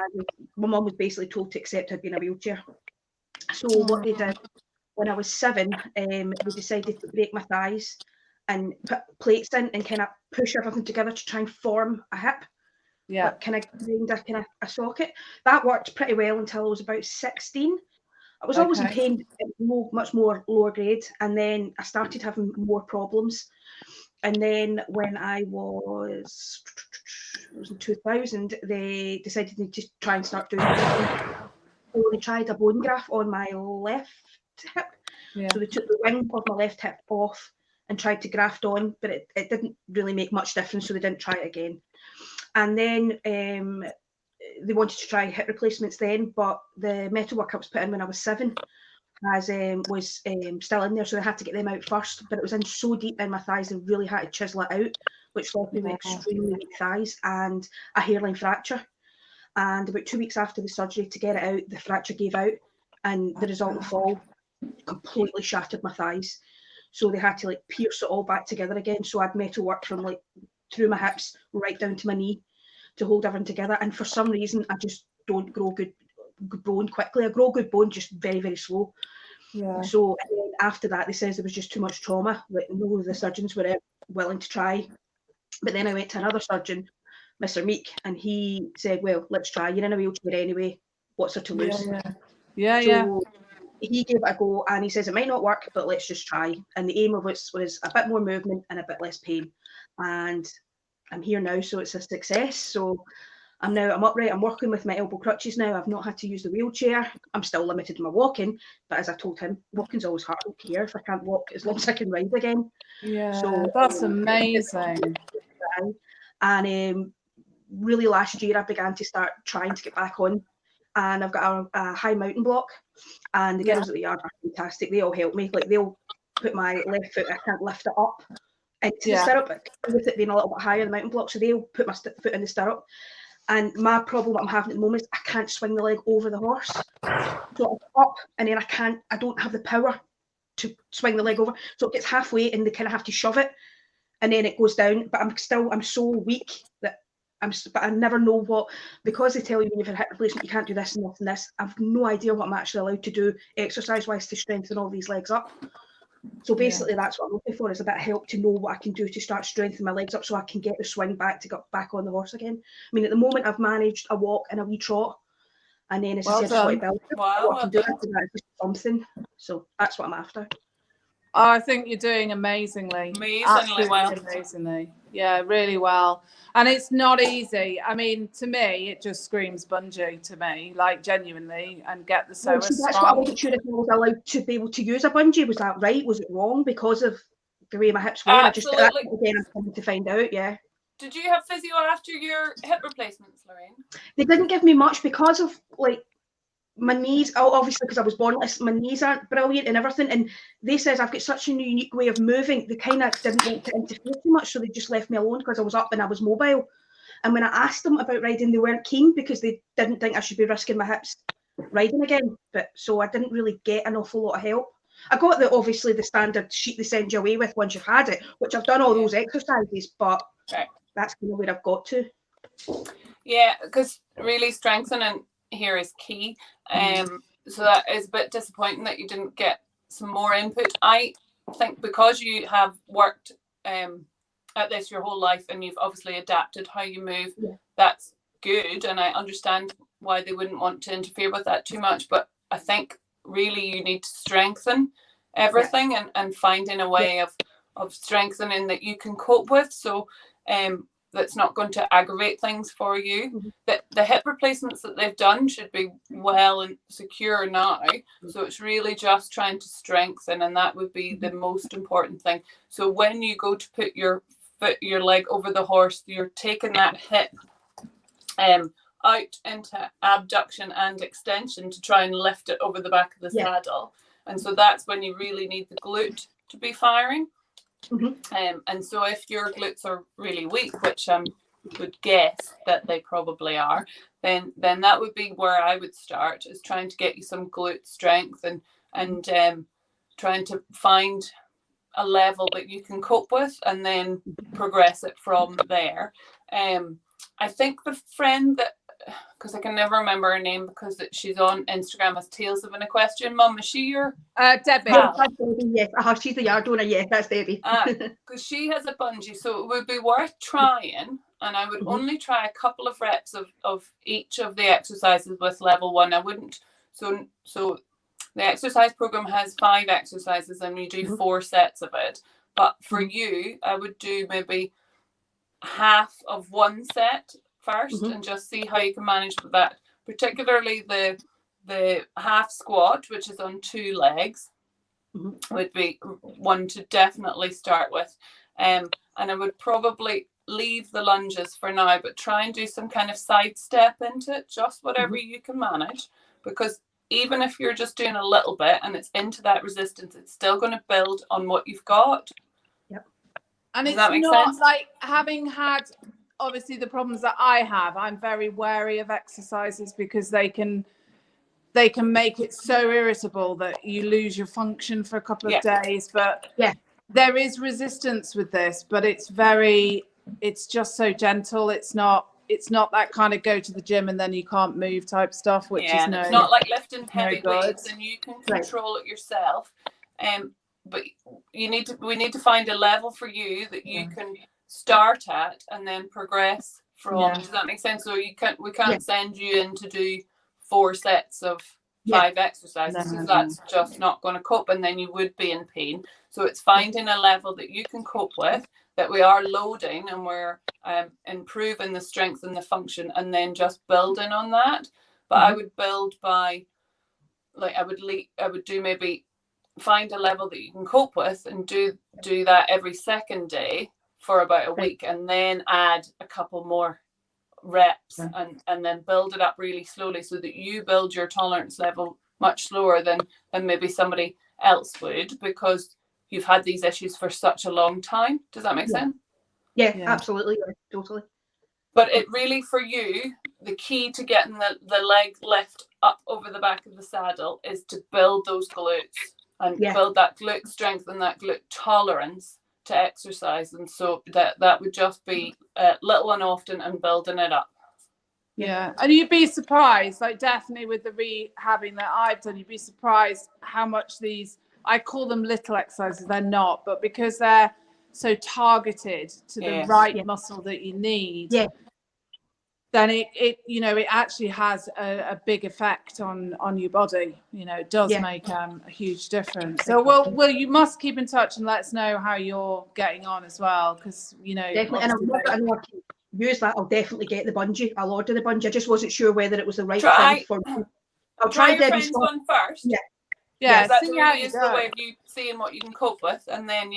my mum was basically told to accept I'd be in a wheelchair. So what they did when I was 7, they decided to break my thighs and put plates in and kind of push everything together to try and form a hip. Yeah. Kind of a socket. That worked pretty well until I was about 16. I was always in pain, much more lower grade, and then I started having more problems. And then when it was in 2000, they decided to just try and start doing it. So they tried a bone graft on my left hip. Yeah. So they took the wing of my left hip off and tried to graft on, but it didn't really make much difference, so they didn't try it again. And then they wanted to try hip replacements then, but the metalwork I was put in when I was 7 was still in there, so they had to get them out first. But it was in so deep in my thighs, they really had to chisel it out, which left me with extremely weak thighs and a hairline fracture. And about 2 weeks after the surgery to get it out, the fracture gave out, and the resultant fall completely shattered my thighs. So they had to like pierce it all back together again. So I had metal work from like through my hips right down to my knee to hold everything together. And for some reason, I just don't grow good bone quickly. I grow good bone just very, very slow. Yeah. So after that, they says there was just too much trauma. Like no of the surgeons were willing to try. But then I went to another surgeon, Mr. Meek, and he said, well, let's try. You're in a wheelchair anyway. What's there to lose? Yeah. He gave it a go, and he says it might not work, but let's just try. And the aim of it was a bit more movement and a bit less pain. And I'm here now, so it's a success. So I'm upright. I'm working with my elbow crutches now. I've not had to use the wheelchair. I'm still limited in my walking, but as I told him, walking's always hard. I don't care if I can't walk as long as I can ride again. Yeah, so that's amazing. And really last year I began to start trying to get back on, and I've got a high mountain block, and the girls at the yard are fantastic. They all help me. Like they'll put my left foot, I can't lift it up into the stirrup with it being a little bit higher, the mountain block, so they'll put my foot in the stirrup. And my problem that I'm having at the moment is I can't swing the leg over the horse. So I'm up and then I don't have the power to swing the leg over. So it gets halfway and they kind of have to shove it and then it goes down. But I'm so weak that but I never know what, because they tell you when you've had a hip replacement, you can't do this and this and this. I've no idea what I'm actually allowed to do exercise-wise to strengthen all these legs up. So basically that's what I'm looking for, is a bit of help to know what I can do to start strengthening my legs up so I can get the swing back to get back on the horse again. I mean, at the moment I've managed a walk and a wee trot, and then as I said, just want to build what I can do after that, just something. So that's what I'm after. I think you're doing amazingly. Amazingly. Yeah, really well. And it's not easy. I mean, to me, it just screams bungee to me, like genuinely, and get the psoas that's what I wasn't sure if I was allowed to be able to use a bungee. Was that right? Was it wrong because of the way my hips were? Absolutely. Again, I'm coming to find out, yeah. Did you have physio after your hip replacements, Lorraine? They didn't give me much because of like my knees, obviously because I was born, my knees aren't brilliant and everything, and they says I've got such a unique way of moving, they kind of didn't want to interfere too much, so they just left me alone because I was up and I was mobile. And when I asked them about riding, they weren't keen because they didn't think I should be risking my hips riding again. But so I didn't really get an awful lot of help. I got obviously the standard sheet they send you away with once you've had it, which I've done all those exercises, but that's kind of where I've got to. Yeah, because really strengthening here is key. So that is a bit disappointing that you didn't get some more input. I think because you have worked at this your whole life and you've obviously adapted how you move, that's good, and I understand why they wouldn't want to interfere with that too much, but I think really you need to strengthen everything and finding a way of strengthening that you can cope with, so that's not going to aggravate things for you. That the hip replacements that they've done should be well and secure now, so it's really just trying to strengthen, and that would be the most important thing. So when you go to put your leg over the horse, you're taking that hip out into abduction and extension to try and lift it over the back of the saddle, and so that's when you really need the glute to be firing. And so if your glutes are really weak, which I would guess that they probably are, then that would be where I would start, is trying to get you some glute strength and trying to find a level that you can cope with and then progress it from there. I think the friend that, because I can never remember her name because she's on Instagram as Tales of an Equestrian Mum. Is she your Debbie? Yes, she's the yard owner. Yes, that's Debbie. Because she has a bungee, so it would be worth trying. And I would only try a couple of reps of each of the exercises with level 1. I wouldn't. So the exercise program has 5 exercises, and we do 4 sets of it. But for you, I would do maybe half of one set first and just see how you can manage with that, particularly the half squat, which is on 2 legs, would be one to definitely start with, and I would probably leave the lunges for now, but try and do some kind of side step into it, just whatever you can manage, because even if you're just doing a little bit and it's into that resistance, it's still going to build on what you've got. And it's not like, having had obviously the problems that I have, I'm very wary of exercises because they can they can make it so irritable that you lose your function for a couple of days. But there is resistance with this, but it's just so gentle. It's not that kind of go to the gym and then you can't move type stuff, which is it's not like lifting heavy weights, and you can control it yourself. But we need to find a level for you that you can start at and then progress from. Does that make sense? So we can't send you in to do 4 sets of 5 exercises, because that's just not going to cope, and then you would be in pain. So it's finding a level that you can cope with, that we are loading and we're improving the strength and the function, and then just building on that. But I would build by, like, I would do maybe find a level that you can cope with and do that every second day for about a week, and then add a couple more reps and then build it up really slowly, so that you build your tolerance level much slower than maybe somebody else would, because you've had these issues for such a long time. Does that make sense? Yeah, absolutely. Totally. But it really, for you, the key to getting the leg lift up over the back of the saddle is to build those glutes and build that glute strength and that glute tolerance to exercise. And so that would just be little and often, and building it up. Yeah, and you'd be surprised, like definitely with the rehabbing that I've done, you'd be surprised how much these, I call them little exercises, they're not, but because they're so targeted to the right muscle that you need, then it actually has a big effect on your body. It does make a huge difference. So well, you must keep in touch and let us know how you're getting on as well, because definitely. And I know use that. I'll definitely get the bungee. I'll order the bungee. I just wasn't sure whether it was the right thing for me. I'll try your friend's one first. That's really is the way of you seeing what you can cope with, and then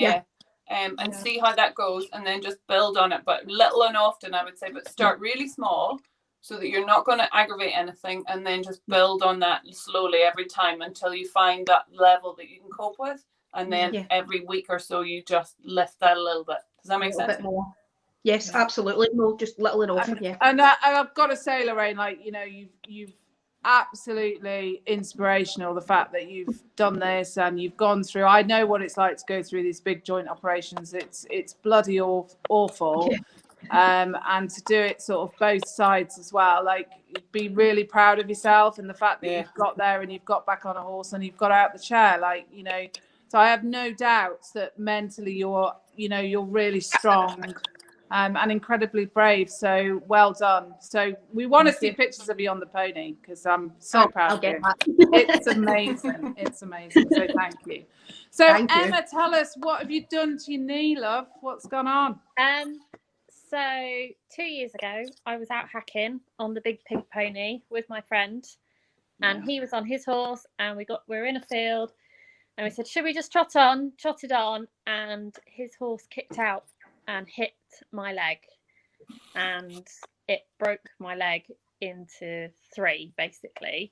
and see how that goes, and then just build on it, but little and often, I would say. But start really small, so that you're not going to aggravate anything, and then just build on that slowly every time until you find that level that you can cope with, and then every week or so you just lift that a little bit. Does that make sense? A bit more. Yes, absolutely. No, just little and often. And I've got to say, Lorraine, like you've absolutely inspirational, the fact that you've done this and you've gone through. I know what it's like to go through these big joint operations. It's bloody awful. And to do it sort of both sides as well, like, be really proud of yourself, and the fact that you've got there and you've got back on a horse and you've got out the chair, like, so I have no doubts that mentally you're really strong. And incredibly brave, so well done. So we want to see pictures of you on the pony, because I'm so proud of you. It's amazing. It's amazing. So thank you. So Emma, tell us, what have you done to your knee, love? What's gone on? So 2 years ago, I was out hacking on the big pink pony with my friend, and he was on his horse, and we were in a field, and we said, should we just trotted on, and his horse kicked out and hit my leg, and it broke my leg into 3, basically,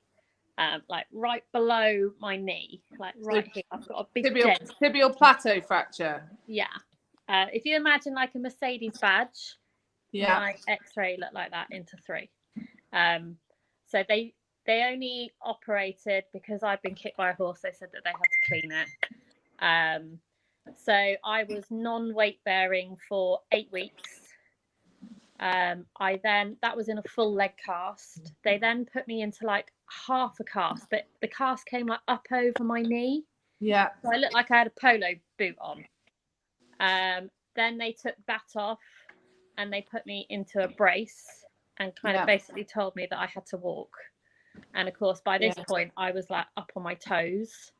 like right below my knee, like right here. I've got a big tibial plateau fracture. If you imagine like a Mercedes badge, my X-ray looked like that into 3. So they only operated because I'd been kicked by a horse. They said that they had to clean it. So I was non-weight bearing for 8 weeks. That was in a full leg cast. They then put me into like half a cast, but the cast came like up over my knee. So I looked like I had a polo boot on. Then they took that off and they put me into a brace and kind of basically told me that I had to walk. And of course, by this point, I was like up on my toes.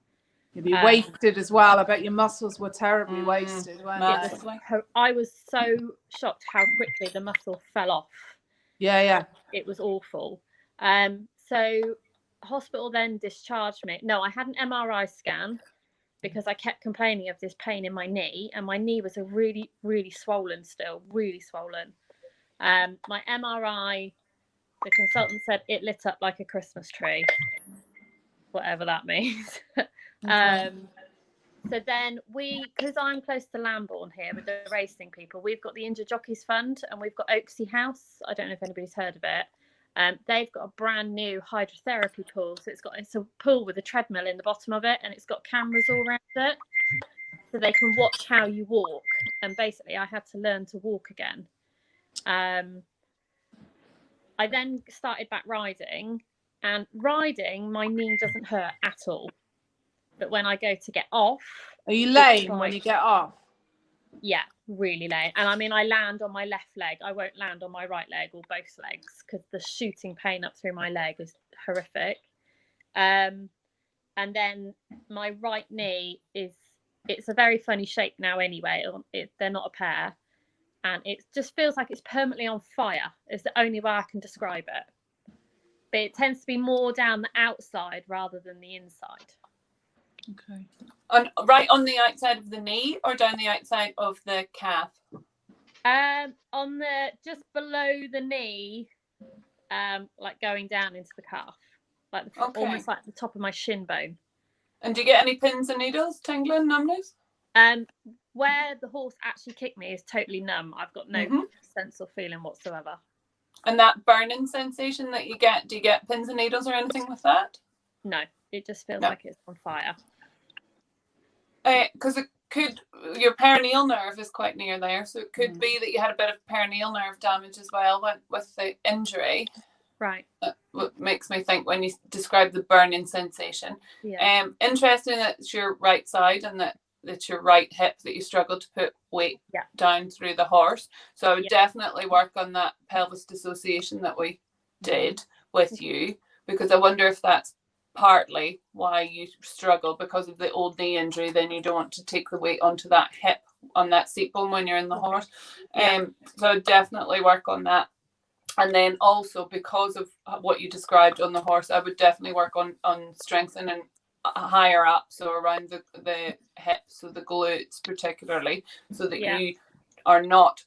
You'd be wasted as well. I bet your muscles were terribly wasted, weren't they? I was so shocked how quickly the muscle fell off. It was awful. So hospital then discharged me. No, I had an MRI scan because I kept complaining of this pain in my knee, and my knee was really, really swollen still, really swollen. My MRI, the consultant said it lit up like a Christmas tree, whatever that means. So then because I'm close to Lambourne here with the racing people, we've got the Injured Jockeys Fund, and we've got Oaksey House. I don't know if anybody's heard of it. They've got a brand new hydrotherapy pool. So it's a pool with a treadmill in the bottom of it, and it's got cameras all around it. So they can watch how you walk. And basically I had to learn to walk again. I then started back riding, and riding, my knee doesn't hurt at all. But when I go to get off... Are you lame when you get off? Yeah, really lame. And I mean, I land on my left leg. I won't land on my right leg or both legs because the shooting pain up through my leg is horrific. And then my right knee it's a very funny shape now anyway. They're not a pair. And it just feels like it's permanently on fire. It's the only way I can describe it. But it tends to be more down the outside rather than the inside. Okay. Right on the outside of the knee or down the outside of the calf? On the just below the knee, like going down into the calf, like almost like the top of my shin bone. And do you get any pins and needles, tingling, numbness? Where the horse actually kicked me is totally numb. I've got no sense or feeling whatsoever. And that burning sensation that you get, do you get pins and needles or anything with that? No, it just feels like it's on fire. Because it could, your perineal nerve is quite near there, so it could be that you had a bit of perineal nerve damage as well with the injury. Right. What makes me think when you describe the burning sensation. Yeah. Interesting that it's your right side and that it's your right hip that you struggle to put weight down through the horse. So I would definitely work on that pelvis dissociation that we did with you, because I wonder if that's partly why you struggle because of the old knee injury. Then you don't want to take the weight onto that hip, on that seat bone when you're in the horse. So I'd definitely work on that. And then also because of what you described on the horse, I would definitely work on strengthening higher up, so around the hips, so the glutes particularly, so that you are not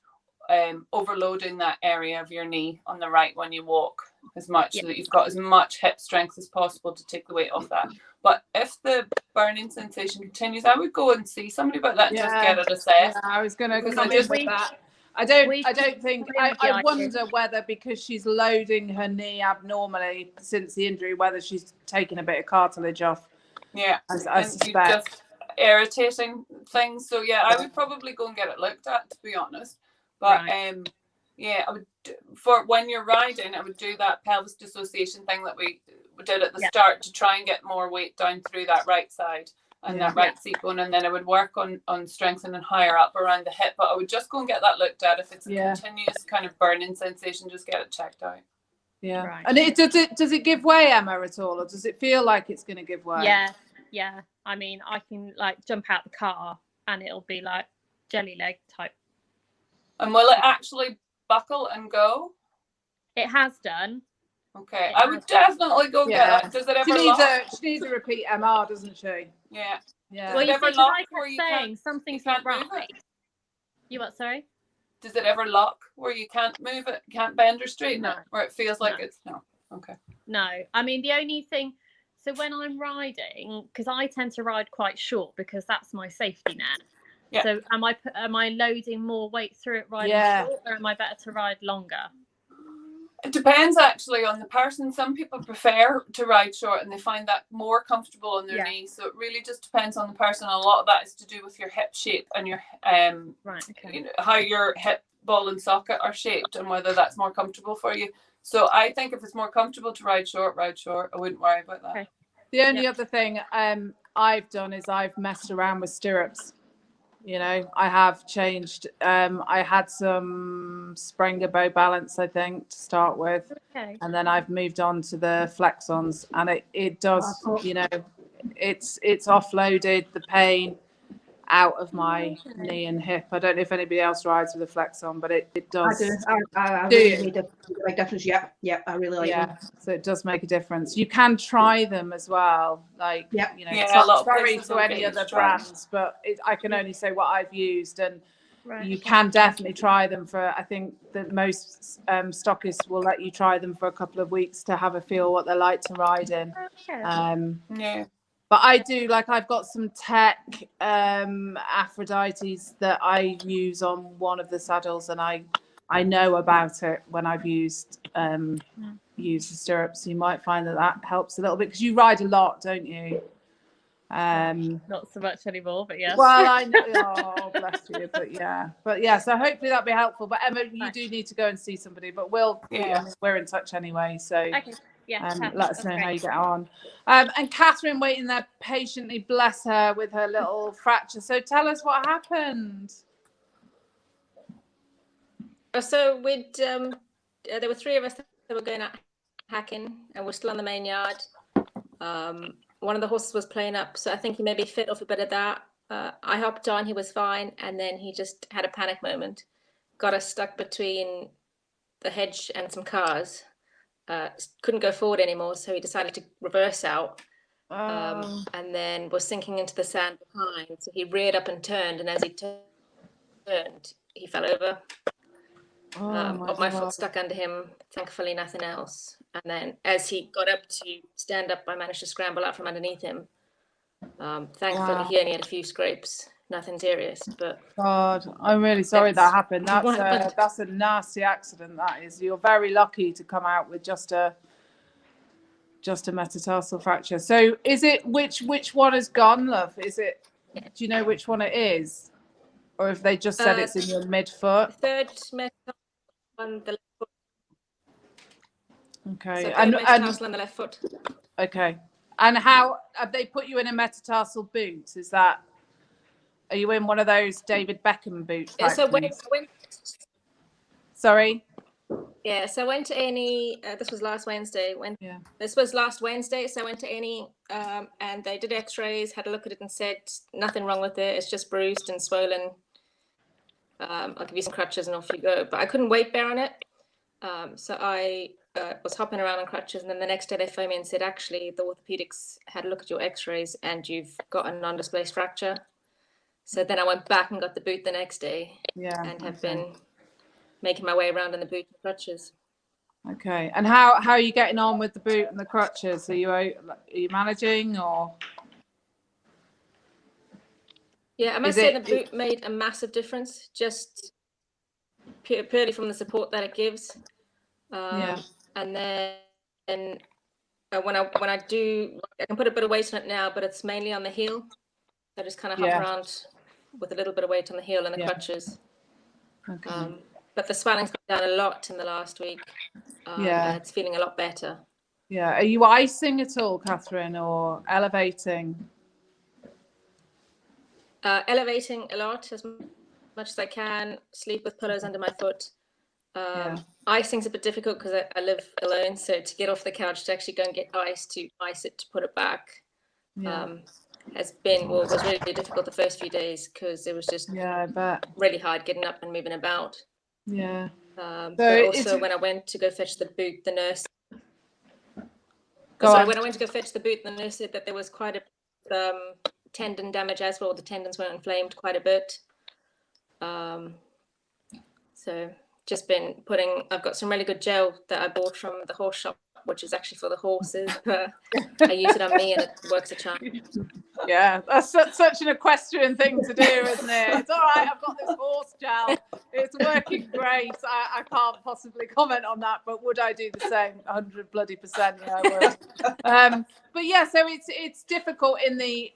overloading that area of your knee on the right when you walk as much, so that you've got as much hip strength as possible to take the weight off that. But if the burning sensation continues, I would go and see somebody about that and just get it assessed. Yeah, I was going to come in with that. I don't think, I wonder whether because she's loading her knee abnormally since the injury, whether she's taken a bit of cartilage off. Yeah, I suspect. Just irritating things. So yeah, I would probably go and get it looked at, to be honest. But yeah, I would, for when you're riding, I would do that pelvis dissociation thing that we did at the start to try and get more weight down through that right side and that right seat bone, and then I would work on strengthening higher up around the hip. But I would just go and get that looked at. If it's a continuous kind of burning sensation, just get it checked out. Yeah. Right. And does it give way, Emma, at all, or does it feel like it's going to give way? Yeah. I mean, I can like jump out the car and it'll be like jelly leg type. And will it actually buckle and go? It has done. Okay, I would definitely go get it. Does it ever lock? She needs a repeat MR, doesn't she? Yeah. Well, you see, like I kept saying, something's not right. You what? Sorry. Does it ever lock where you can't move it, can't bend or straighten it, where it feels like it's okay. No, I mean the only thing. So when I'm riding, because I tend to ride quite short because that's my safety net. Yeah. So am I loading more weight through it riding short, or am I better to ride longer? It depends actually on the person. Some people prefer to ride short and they find that more comfortable on their knees. So it really just depends on the person. A lot of that is to do with your hip shape and your you know, how your hip ball and socket are shaped and whether that's more comfortable for you. So I think if it's more comfortable to ride short. I wouldn't worry about that. Okay. The only other thing I've done is I've messed around with stirrups. You know, I have changed. I had some Sprenger bow balance, I think, to start with, and then I've moved on to the Flexons, and it does. You know, it's offloaded the pain out of my knee and hip. I don't know if anybody else rides with a Flexon, but it does. I do. Really made a big difference. Yeah, I really like them. So it does make a difference. You can try them as well. Like, you know, it's not sorry to any other brands, but I can only say what I've used, and you can definitely try them for, I think that most stockists will let you try them for a couple of weeks to have a feel what they're like to ride in. But I do, like, I've got some tech Aphrodites that I use on one of the saddles, and I know about it when I've used, you use the stirrups. You might find that helps a little bit because you ride a lot, don't you? Not so much anymore, but yeah. Well, I know. Oh, bless you. But yeah. So hopefully that'll be helpful. But Emma, you do need to go and see somebody. But we're in touch anyway. So Okay. Yeah. let us know how you get on. And Catherine waiting there patiently, bless her, with her little fracture. So tell us what happened. So there were 3 of us that were going out hacking, and we're still on the main yard. One of the horses was playing up, so I think he maybe fit off a bit of that. I hopped on, he was fine, and then he just had a panic moment, got us stuck between the hedge and some cars. Couldn't go forward anymore, so he decided to reverse out, and then was sinking into the sand behind. So he reared up and turned, and as he turned, he fell over. My foot stuck under him, thankfully nothing else. And then as he got up to stand up, I managed to scramble out from underneath him. Thankfully he only had a few scrapes, nothing serious. But God, I'm really sorry that happened. That's a nasty accident, that is. You're very lucky to come out with just a metatarsal fracture. So is it which one has gone, love? Is it, do you know which one it is? Or if they just said it's in your midfoot? Third metatarsal on the left foot. Okay. So and metatarsal on the left foot. Okay. And how have they put you in a metatarsal boot? Are you in one of those David Beckham boots? Yeah, so sorry? Yeah, so I went to A&E, this was last Wednesday. This was last Wednesday, so I went to A&E and they did x-rays, had a look at it and said, nothing wrong with it, it's just bruised and swollen. I'll give you some crutches and off you go. But I couldn't weight bear on it. So I was hopping around on crutches, and then the next day they phoned me and said, actually, the orthopedics had a look at your x-rays and you've got a non-displaced fracture. So then I went back and got the boot the next day and have been making my way around in the boot and crutches. Okay. And how are you getting on with the boot and the crutches? Are you managing, or? Yeah, I must say the boot made a massive difference, just purely from the support that it gives. And then when I do, I can put a bit of weight on it now, but it's mainly on the heel. I just kind of hop around with a little bit of weight on the heel and the crutches. Okay. But the swelling's gone down a lot in the last week. And it's feeling a lot better. Yeah. Are you icing at all, Catherine, or elevating? Elevating a lot, as much as I can. Sleep with pillows under my foot. Icing's a bit difficult because I live alone, so to get off the couch to actually go and get ice, to ice it, to put it back, was really difficult the first few days because it was just really hard getting up and moving about. But also when I went to go fetch the boot, the nurse said that there was quite a tendon damage as well. The tendons were inflamed quite a bit. So just been I've got some really good gel that I bought from the horse shop, which is actually for the horses. I use it on me and it works a charm. Yeah, that's such an equestrian thing to do, isn't it? It's all right, I've got this horse gel. It's working great. I can't possibly comment on that, but would I do the same? 100%, yeah, I would. But yeah, so it's difficult in the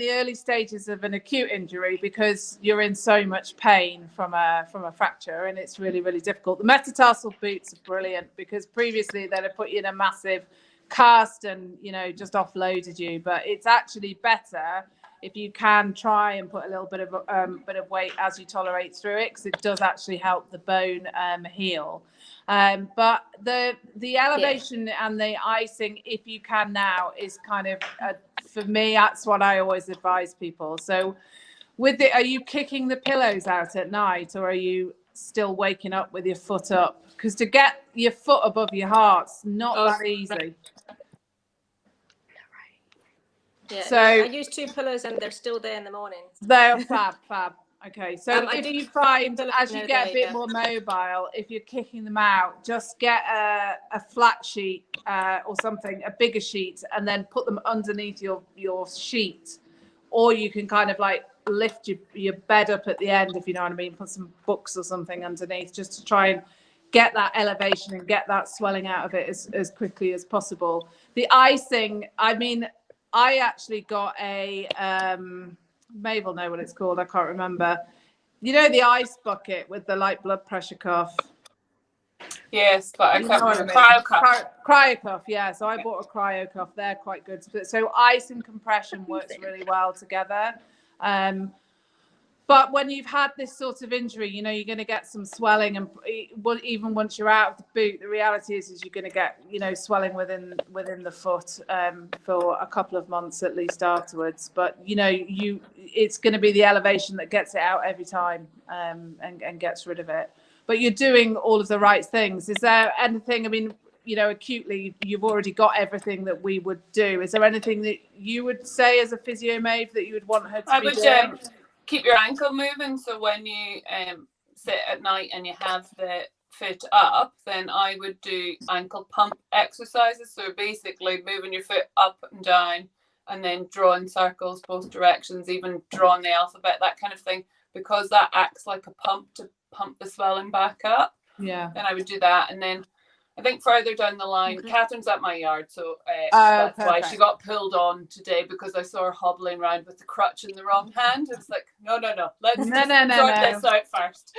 early stages of an acute injury because you're in so much pain from a fracture, and it's really, really difficult. The metatarsal boots are brilliant because previously they'd have put you in a massive cast and just offloaded you, but it's actually better if you can try and put a little bit of weight as you tolerate through it, because it does actually help the bone heal. But the elevation and the icing, if you can now, is kind of for me, that's what I always advise people. So are you kicking the pillows out at night, or are you still waking up with your foot up? Because to get your foot above your heart's not that easy. Yeah, so I use 2 pillows and they're still there in the morning. They're fab. Okay, so if you find as you get a bit more mobile, if you're kicking them out, just get a flat sheet or something, a bigger sheet, and then put them underneath your sheet. Or you can kind of like lift your bed up at the end, if you know what I mean, put some books or something underneath just to try and get that elevation and get that swelling out of it as quickly as possible. The icing, I mean, I actually got a, Maeve will know what it's called, I can't remember. You know, the ice bucket with the like blood pressure cuff. Yes, but I You can't know what remember. I mean? Cryo cuff. Cryo cuff, yeah. So I bought a cryo cuff. They're quite good. So ice and compression works really well together. But when you've had this sort of injury, you know, you're going to get some swelling, and even once you're out of the boot, the reality is you're going to get, you know, swelling within the foot for a couple of months at least afterwards. But you know, it's going to be the elevation that gets it out every time and gets rid of it. But you're doing all of the right things. Is there anything? I mean, you know, acutely, you've already got everything that we would do. Is there anything that you would say as a physio, Maeve, that you would want her to be doing? Keep your ankle moving. So when you sit at night and you have the foot up, then I would do ankle pump exercises. So basically moving your foot up and down and then drawing circles both directions, even drawing the alphabet, that kind of thing, because that acts like a pump to pump the swelling back up. Yeah. Then I would do that. And then I think further down the line, Catherine's at my yard, so that's why she got pulled on today, because I saw her hobbling around with the crutch in the wrong hand. It's like, no, let's sort this out first.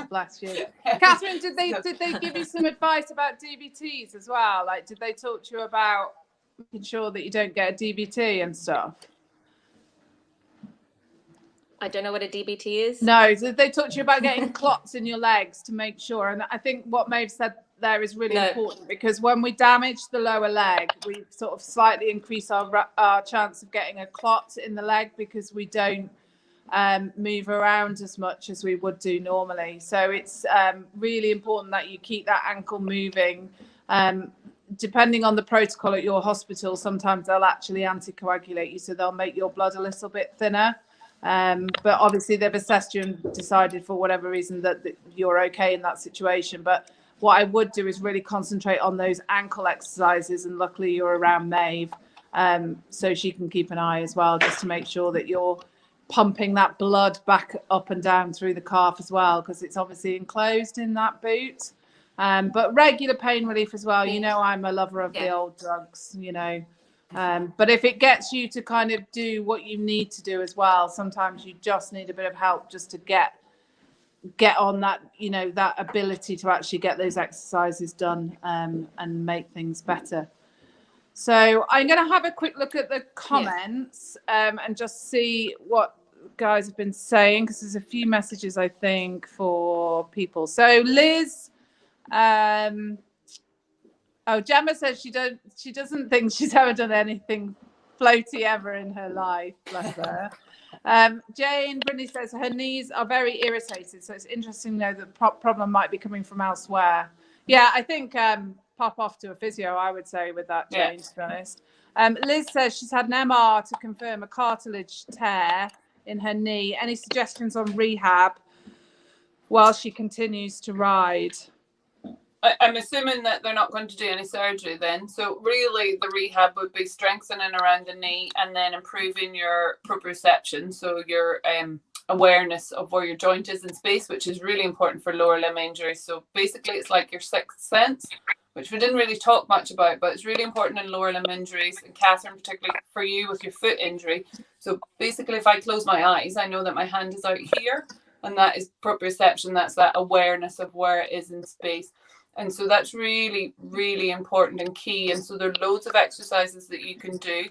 Bless you, Catherine. Did they give you some advice about DVTs as well? Like, did they talk to you about making sure that you don't get a DVT and stuff? I don't know what a DVT is. No, did they talk to you about getting clots in your legs to make sure? And I think what Maeve said there is really important, because when we damage the lower leg, we sort of slightly increase our chance of getting a clot in the leg, because we don't move around as much as we would do normally. So it's really important that you keep that ankle moving. Depending on the protocol at your hospital, sometimes they'll actually anticoagulate you, so they'll make your blood a little bit thinner. But obviously they've assessed you and decided for whatever reason that you're okay in that situation. But what I would do is really concentrate on those ankle exercises, and luckily you're around Maeve, so she can keep an eye as well, just to make sure that you're pumping that blood back up and down through the calf as well, because it's obviously enclosed in that boot. But regular pain relief as well. You know, I'm a lover of the old drugs, you know. But if it gets you to kind of do what you need to do as well, sometimes you just need a bit of help just to get on that, you know, that ability to actually get those exercises done and make things better. So I'm going to have a quick look at the comments and just see what guys have been saying, because there's a few messages, I think, for people. So Liz, Gemma says she doesn't think she's ever done anything floaty ever in her life. Bless her. Jane Brittany says her knees are very irritated, so it's interesting to know the problem might be coming from elsewhere. Yeah, I think pop off to a physio, I would say, with that, Jane, to be honest. Liz says she's had an MR to confirm a cartilage tear in her knee. Any suggestions on rehab while she continues to ride? I'm assuming that they're not going to do any surgery then. So really the rehab would be strengthening around the knee and then improving your proprioception. So your awareness of where your joint is in space, which is really important for lower limb injuries. So basically it's like your sixth sense, which we didn't really talk much about, but it's really important in lower limb injuries, and Catherine, particularly for you with your foot injury. So basically if I close my eyes, I know that my hand is out here, and that is proprioception. That's that awareness of where it is in space. And so that's really, really important and key. And so there are loads of exercises that you can do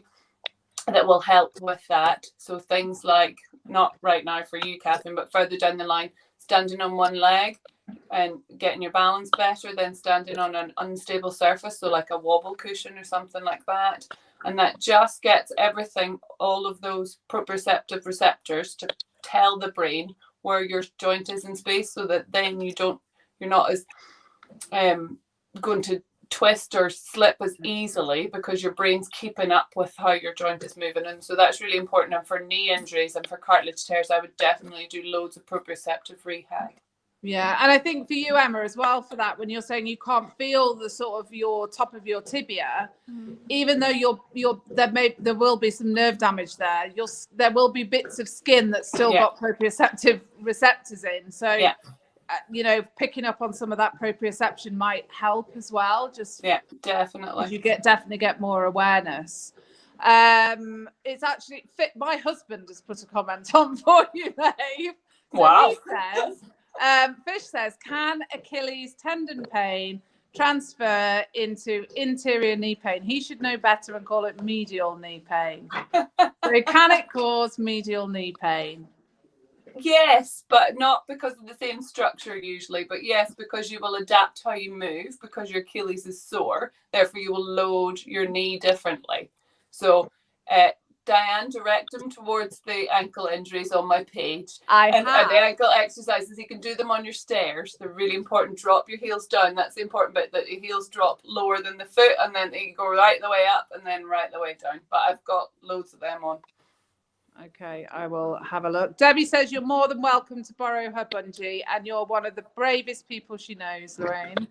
that will help with that. So things like, not right now for you, Catherine, but further down the line, standing on one leg and getting your balance better, then standing on an unstable surface, so like a wobble cushion or something like that. And that just gets everything, all of those proprioceptive receptors to tell the brain where your joint is in space, so that then you're not as going to twist or slip as easily, because your brain's keeping up with how your joint is moving. And so that's really important. And for knee injuries and for cartilage tears, I would definitely do loads of proprioceptive rehab. Yeah, and I think for you, Emma, as well, for that, when you're saying you can't feel the sort of your top of your tibia, even though there will be some nerve damage there, there will be bits of skin that's still got proprioceptive receptors in. So you know, picking up on some of that proprioception might help as well. Just definitely. You definitely get more awareness. It's actually fit. My husband has put a comment on for you, Maeve. So Wow. He says, Fish says, can Achilles tendon pain transfer into interior knee pain? He should know better and call it medial knee pain. So can it cause medial knee pain? Yes, but not because of the same structure usually, but yes, because you will adapt how you move because your Achilles is sore, therefore you will load your knee differently. So Diane, direct them towards the ankle injuries on my page. The ankle exercises, you can do them on your stairs. They're really important. Drop your heels down. That's the important bit, that your heels drop lower than the foot, and then you go right the way up and then right the way down. But I've got loads of them on. Okay, I will have a look. Debbie says you're more than welcome to borrow her bungee, and you're one of the bravest people she knows, Lorraine.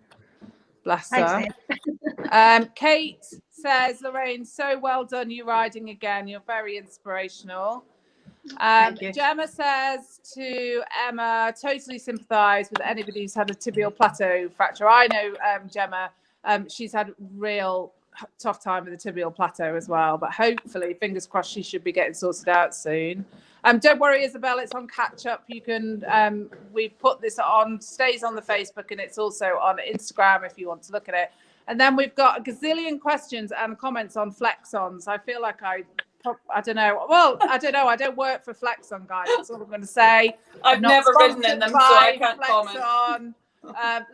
Bless her. Kate says, Lorraine, so well done, you riding again. You're very inspirational. Thank you. Gemma says to Emma, totally sympathise with anybody who's had a tibial plateau fracture. I know Gemma, she's had real tough time with the tibial plateau as well, but hopefully, fingers crossed, she should be getting sorted out soon. Don't worry, Isabel, it's on catch up. You can we've put this on, stays on the Facebook, and it's also on Instagram if you want to look at it. And then we've got a gazillion questions and comments on Flexons. I feel like I don't know. Well, I don't know. I don't work for Flexon, guys. That's all I'm going to say. I've never ridden in them, so I can't comment.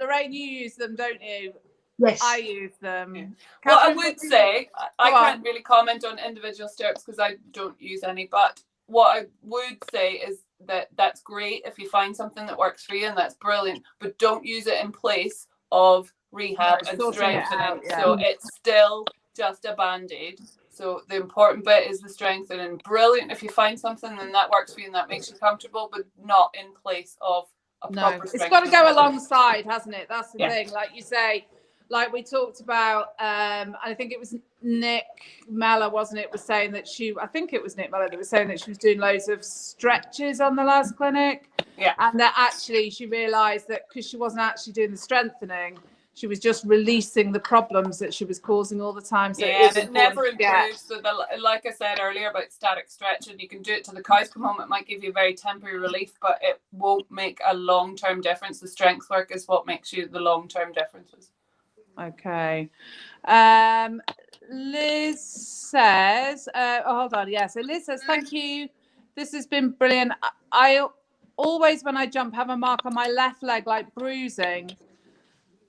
Lorraine, you use them, don't you? Yes. I use them. Yeah. Well, I would say, I can't really comment on individual stirrups because I don't use any, but what I would say is that that's great if you find something that works for you, and that's brilliant, but don't use it in place of rehab and strengthening. So it's still just a band-aid. So the important bit is the strengthening. Brilliant if you find something and that works for you and that makes you comfortable, but not in place of a proper strengthening. It's got to go alongside, hasn't it? That's the thing. Like you say, like we talked about, I think it was Nick Mellor, wasn't it, was saying that I think it was Nick Mellor that was saying that she was doing loads of stretches on the last clinic. Yeah. And that actually she realised that because she wasn't actually doing the strengthening, she was just releasing the problems that she was causing all the time. So it never improves. So like I said earlier about static stretching, you can do it till the cows come home. It might give you very temporary relief, but it won't make a long-term difference. The strength work is what makes you the long-term differences. Okay. Liz says, hold on. Yeah. So Liz says, thank you. This has been brilliant. I always, when I jump, have a mark on my left leg, like bruising.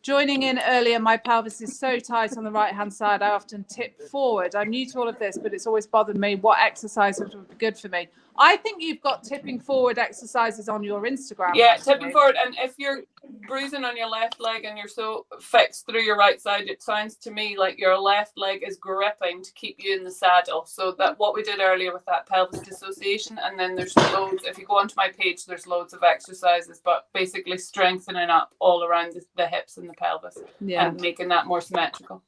Joining in earlier, my pelvis is so tight on the right-hand side, I often tip forward. I'm new to all of this, but it's always bothered me. What exercise would be good for me? I think you've got tipping forward exercises on your Instagram. Yeah, tipping forward. And if you're bruising on your left leg and you're so fixed through your right side, it sounds to me like your left leg is gripping to keep you in the saddle. So that what we did earlier with that pelvis dissociation, and then there's loads, if you go onto my page, there's loads of exercises, but basically strengthening up all around the hips and the pelvis and making that more symmetrical.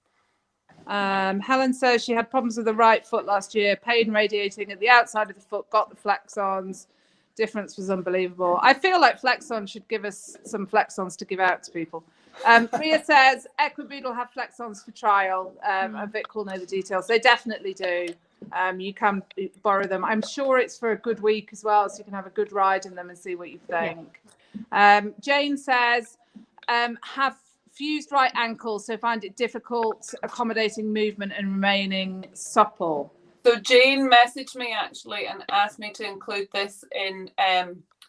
Helen says she had problems with the right foot last year, pain radiating at the outside of the foot, got the Flexons. Difference was unbelievable. I feel like Flexon should give us some Flexons to give out to people. Ria says Equiboot will have Flexons for trial. A bit cool, know the details. They definitely do. You can borrow them. I'm sure it's for a good week as well, so you can have a good ride in them and see what you think. Jane says have fused right ankle, so find it difficult accommodating movement and remaining supple. So Jane messaged me actually and asked me to include this in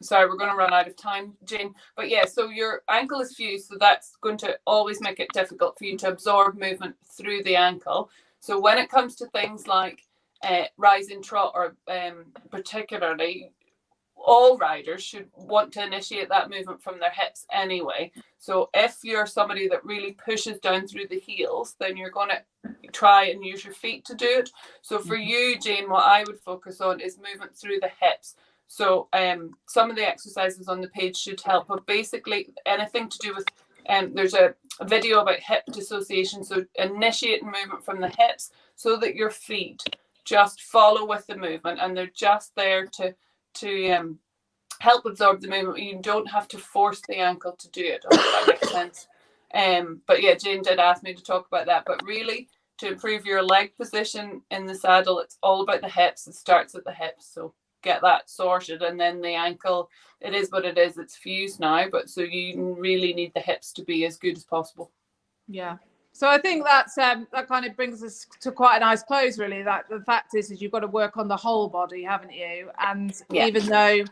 sorry, we're going to run out of time, Jane, but yeah, so your ankle is fused, so that's going to always make it difficult for you to absorb movement through the ankle. So when it comes to things like rising trot, or particularly all riders should want to initiate that movement from their hips anyway. So if you're somebody that really pushes down through the heels, then you're going to try and use your feet to do it. So for you, Jane, what I would focus on is movement through the hips. So some of the exercises on the page should help, but basically anything to do with there's a video about hip dissociation, so initiating movement from the hips so that your feet just follow with the movement and they're just there to help absorb the movement. You don't have to force the ankle to do it. I hope that makes sense. But yeah, Jane did ask me to talk about that. But really, to improve your leg position in the saddle, it's all about the hips. It starts at the hips. So get that sorted, and then the ankle, it is what it is. It's fused now, but so you really need the hips to be as good as possible. Yeah. So I think that's that kind of brings us to quite a nice close, really. That the fact is you've got to work on the whole body, haven't you? And even though,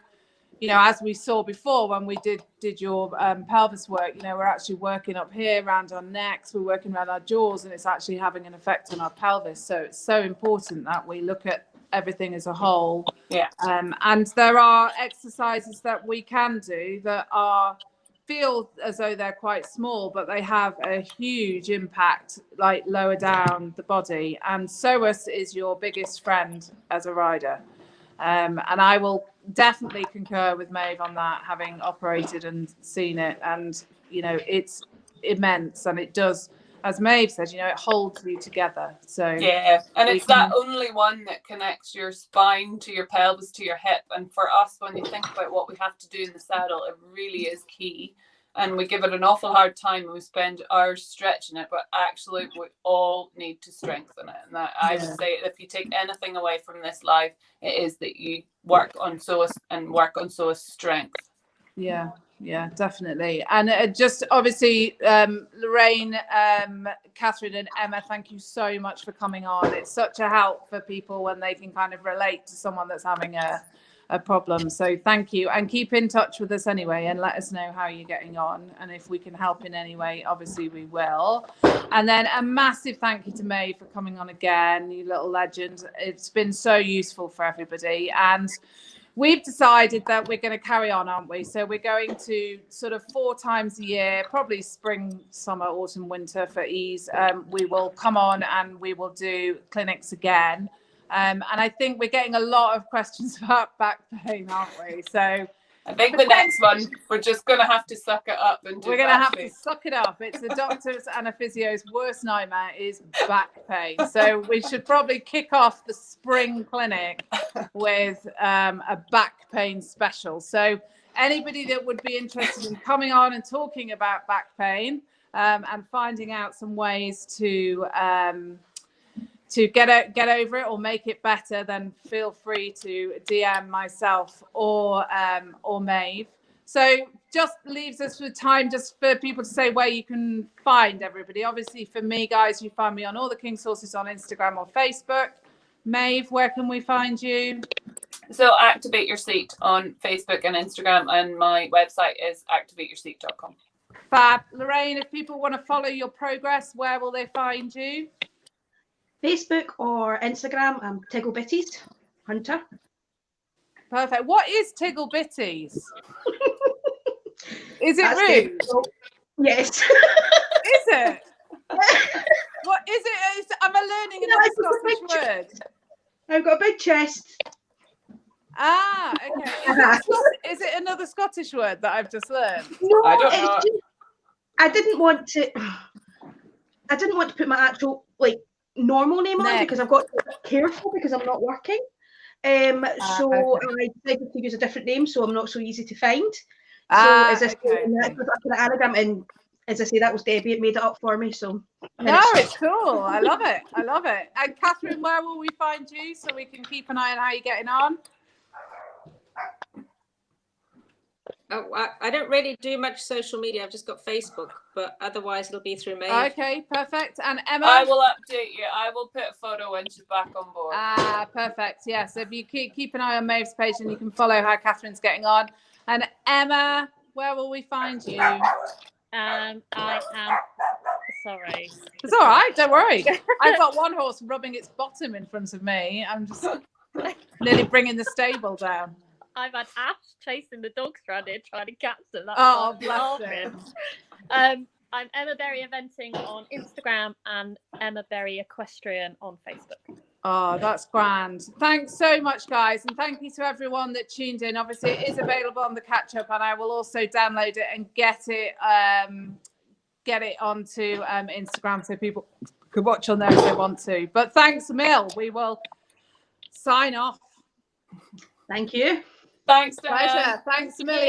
you know, as we saw before when we did your pelvis work, you know, we're actually working up here around our necks, we're working around our jaws, and it's actually having an effect on our pelvis. So it's so important that we look at everything as a whole. Yeah. And there are exercises that we can do that feel as though they're quite small, but they have a huge impact, like lower down the body. And psoas is your biggest friend as a rider. And I will definitely concur with Maeve on that, having operated and seen it. And, you know, it's immense, and it does, as Maeve said, you know, it holds you together. So yeah, and it's that only one that connects your spine to your pelvis to your hip. And for us, when you think about what we have to do in the saddle, it really is key. And we give it an awful hard time, and we spend hours stretching it, but actually we all need to strengthen it. And that, I would say, if you take anything away from this live, it is that you work on psoas and work on psoas strength. Yeah, definitely. And just obviously, Lorraine, Catherine and Emma, thank you so much for coming on. It's such a help for people when they can kind of relate to someone that's having a problem. So thank you, and keep in touch with us anyway, and let us know how you're getting on, and if we can help in any way, obviously we will. And then a massive thank you to Maeve for coming on again, you little legend. It's been so useful for everybody, and we've decided that we're going to carry on, aren't we? So we're going to sort of 4 times a year, probably spring, summer, autumn, winter for ease. We will come on and we will do clinics again. And I think we're getting a lot of questions about back pain, aren't we? So I think the next one, we're just going to have to suck it up and do we're going to have to suck it up. It's the doctor's and a physio's worst nightmare is back pain. So we should probably kick off the spring clinic with a back pain special. So anybody that would be interested in coming on and talking about back pain and finding out some ways to get over it or make it better, then feel free to DM myself or Maeve. So just leaves us with time just for people to say where you can find everybody. Obviously for me, guys, you find me on all the King's Horses on Instagram or Facebook. Maeve, where can we find you? So Activate Your Seat on Facebook and Instagram, and my website is activateyourseat.com. Fab. Lorraine, if people want to follow your progress, where will they find you? Facebook or Instagram, Tiggle Bitties Hunter. Perfect. What is Tiggle Bitties? Is it rude? Yes. Is it? What is it? Am I learning another Scottish word? I've got a big chest. Ah, okay. Is it another Scottish word that I've just learned? No, I don't know. I didn't want to put my actual normal name on because I've got to be careful because I'm not working. So I decided to use a different name so I'm not so easy to find. As I say, anagram, and as I say, that was Debbie. It made it up for me. So no, it's cool. I love it. And Catherine, where will we find you so we can keep an eye on how you're getting on? Oh, I don't really do much social media. I've just got Facebook, but otherwise it'll be through Maeve. Okay, perfect. And Emma? I will update you. I will put a photo when she's back on board. Ah, perfect. Yeah, so if you keep an eye on Maeve's page and you can follow how Catherine's getting on. And Emma, where will we find you? I am sorry. It's all right, don't worry. I've got one horse rubbing its bottom in front of me. I'm just nearly bringing the stable down. I've had Ash chasing the dogs around here trying to catch them. That's bless him. I'm Emma Berry Eventing on Instagram and Emma Berry Equestrian on Facebook. Oh, that's grand. Thanks so much, guys. And thank you to everyone that tuned in. Obviously, it is available on the catch-up, and I will also download it and get it onto Instagram so people could watch on there if they want to. But thanks, Mill. We will sign off. Thank you. Thanks, Diane. Pleasure. Thanks a million.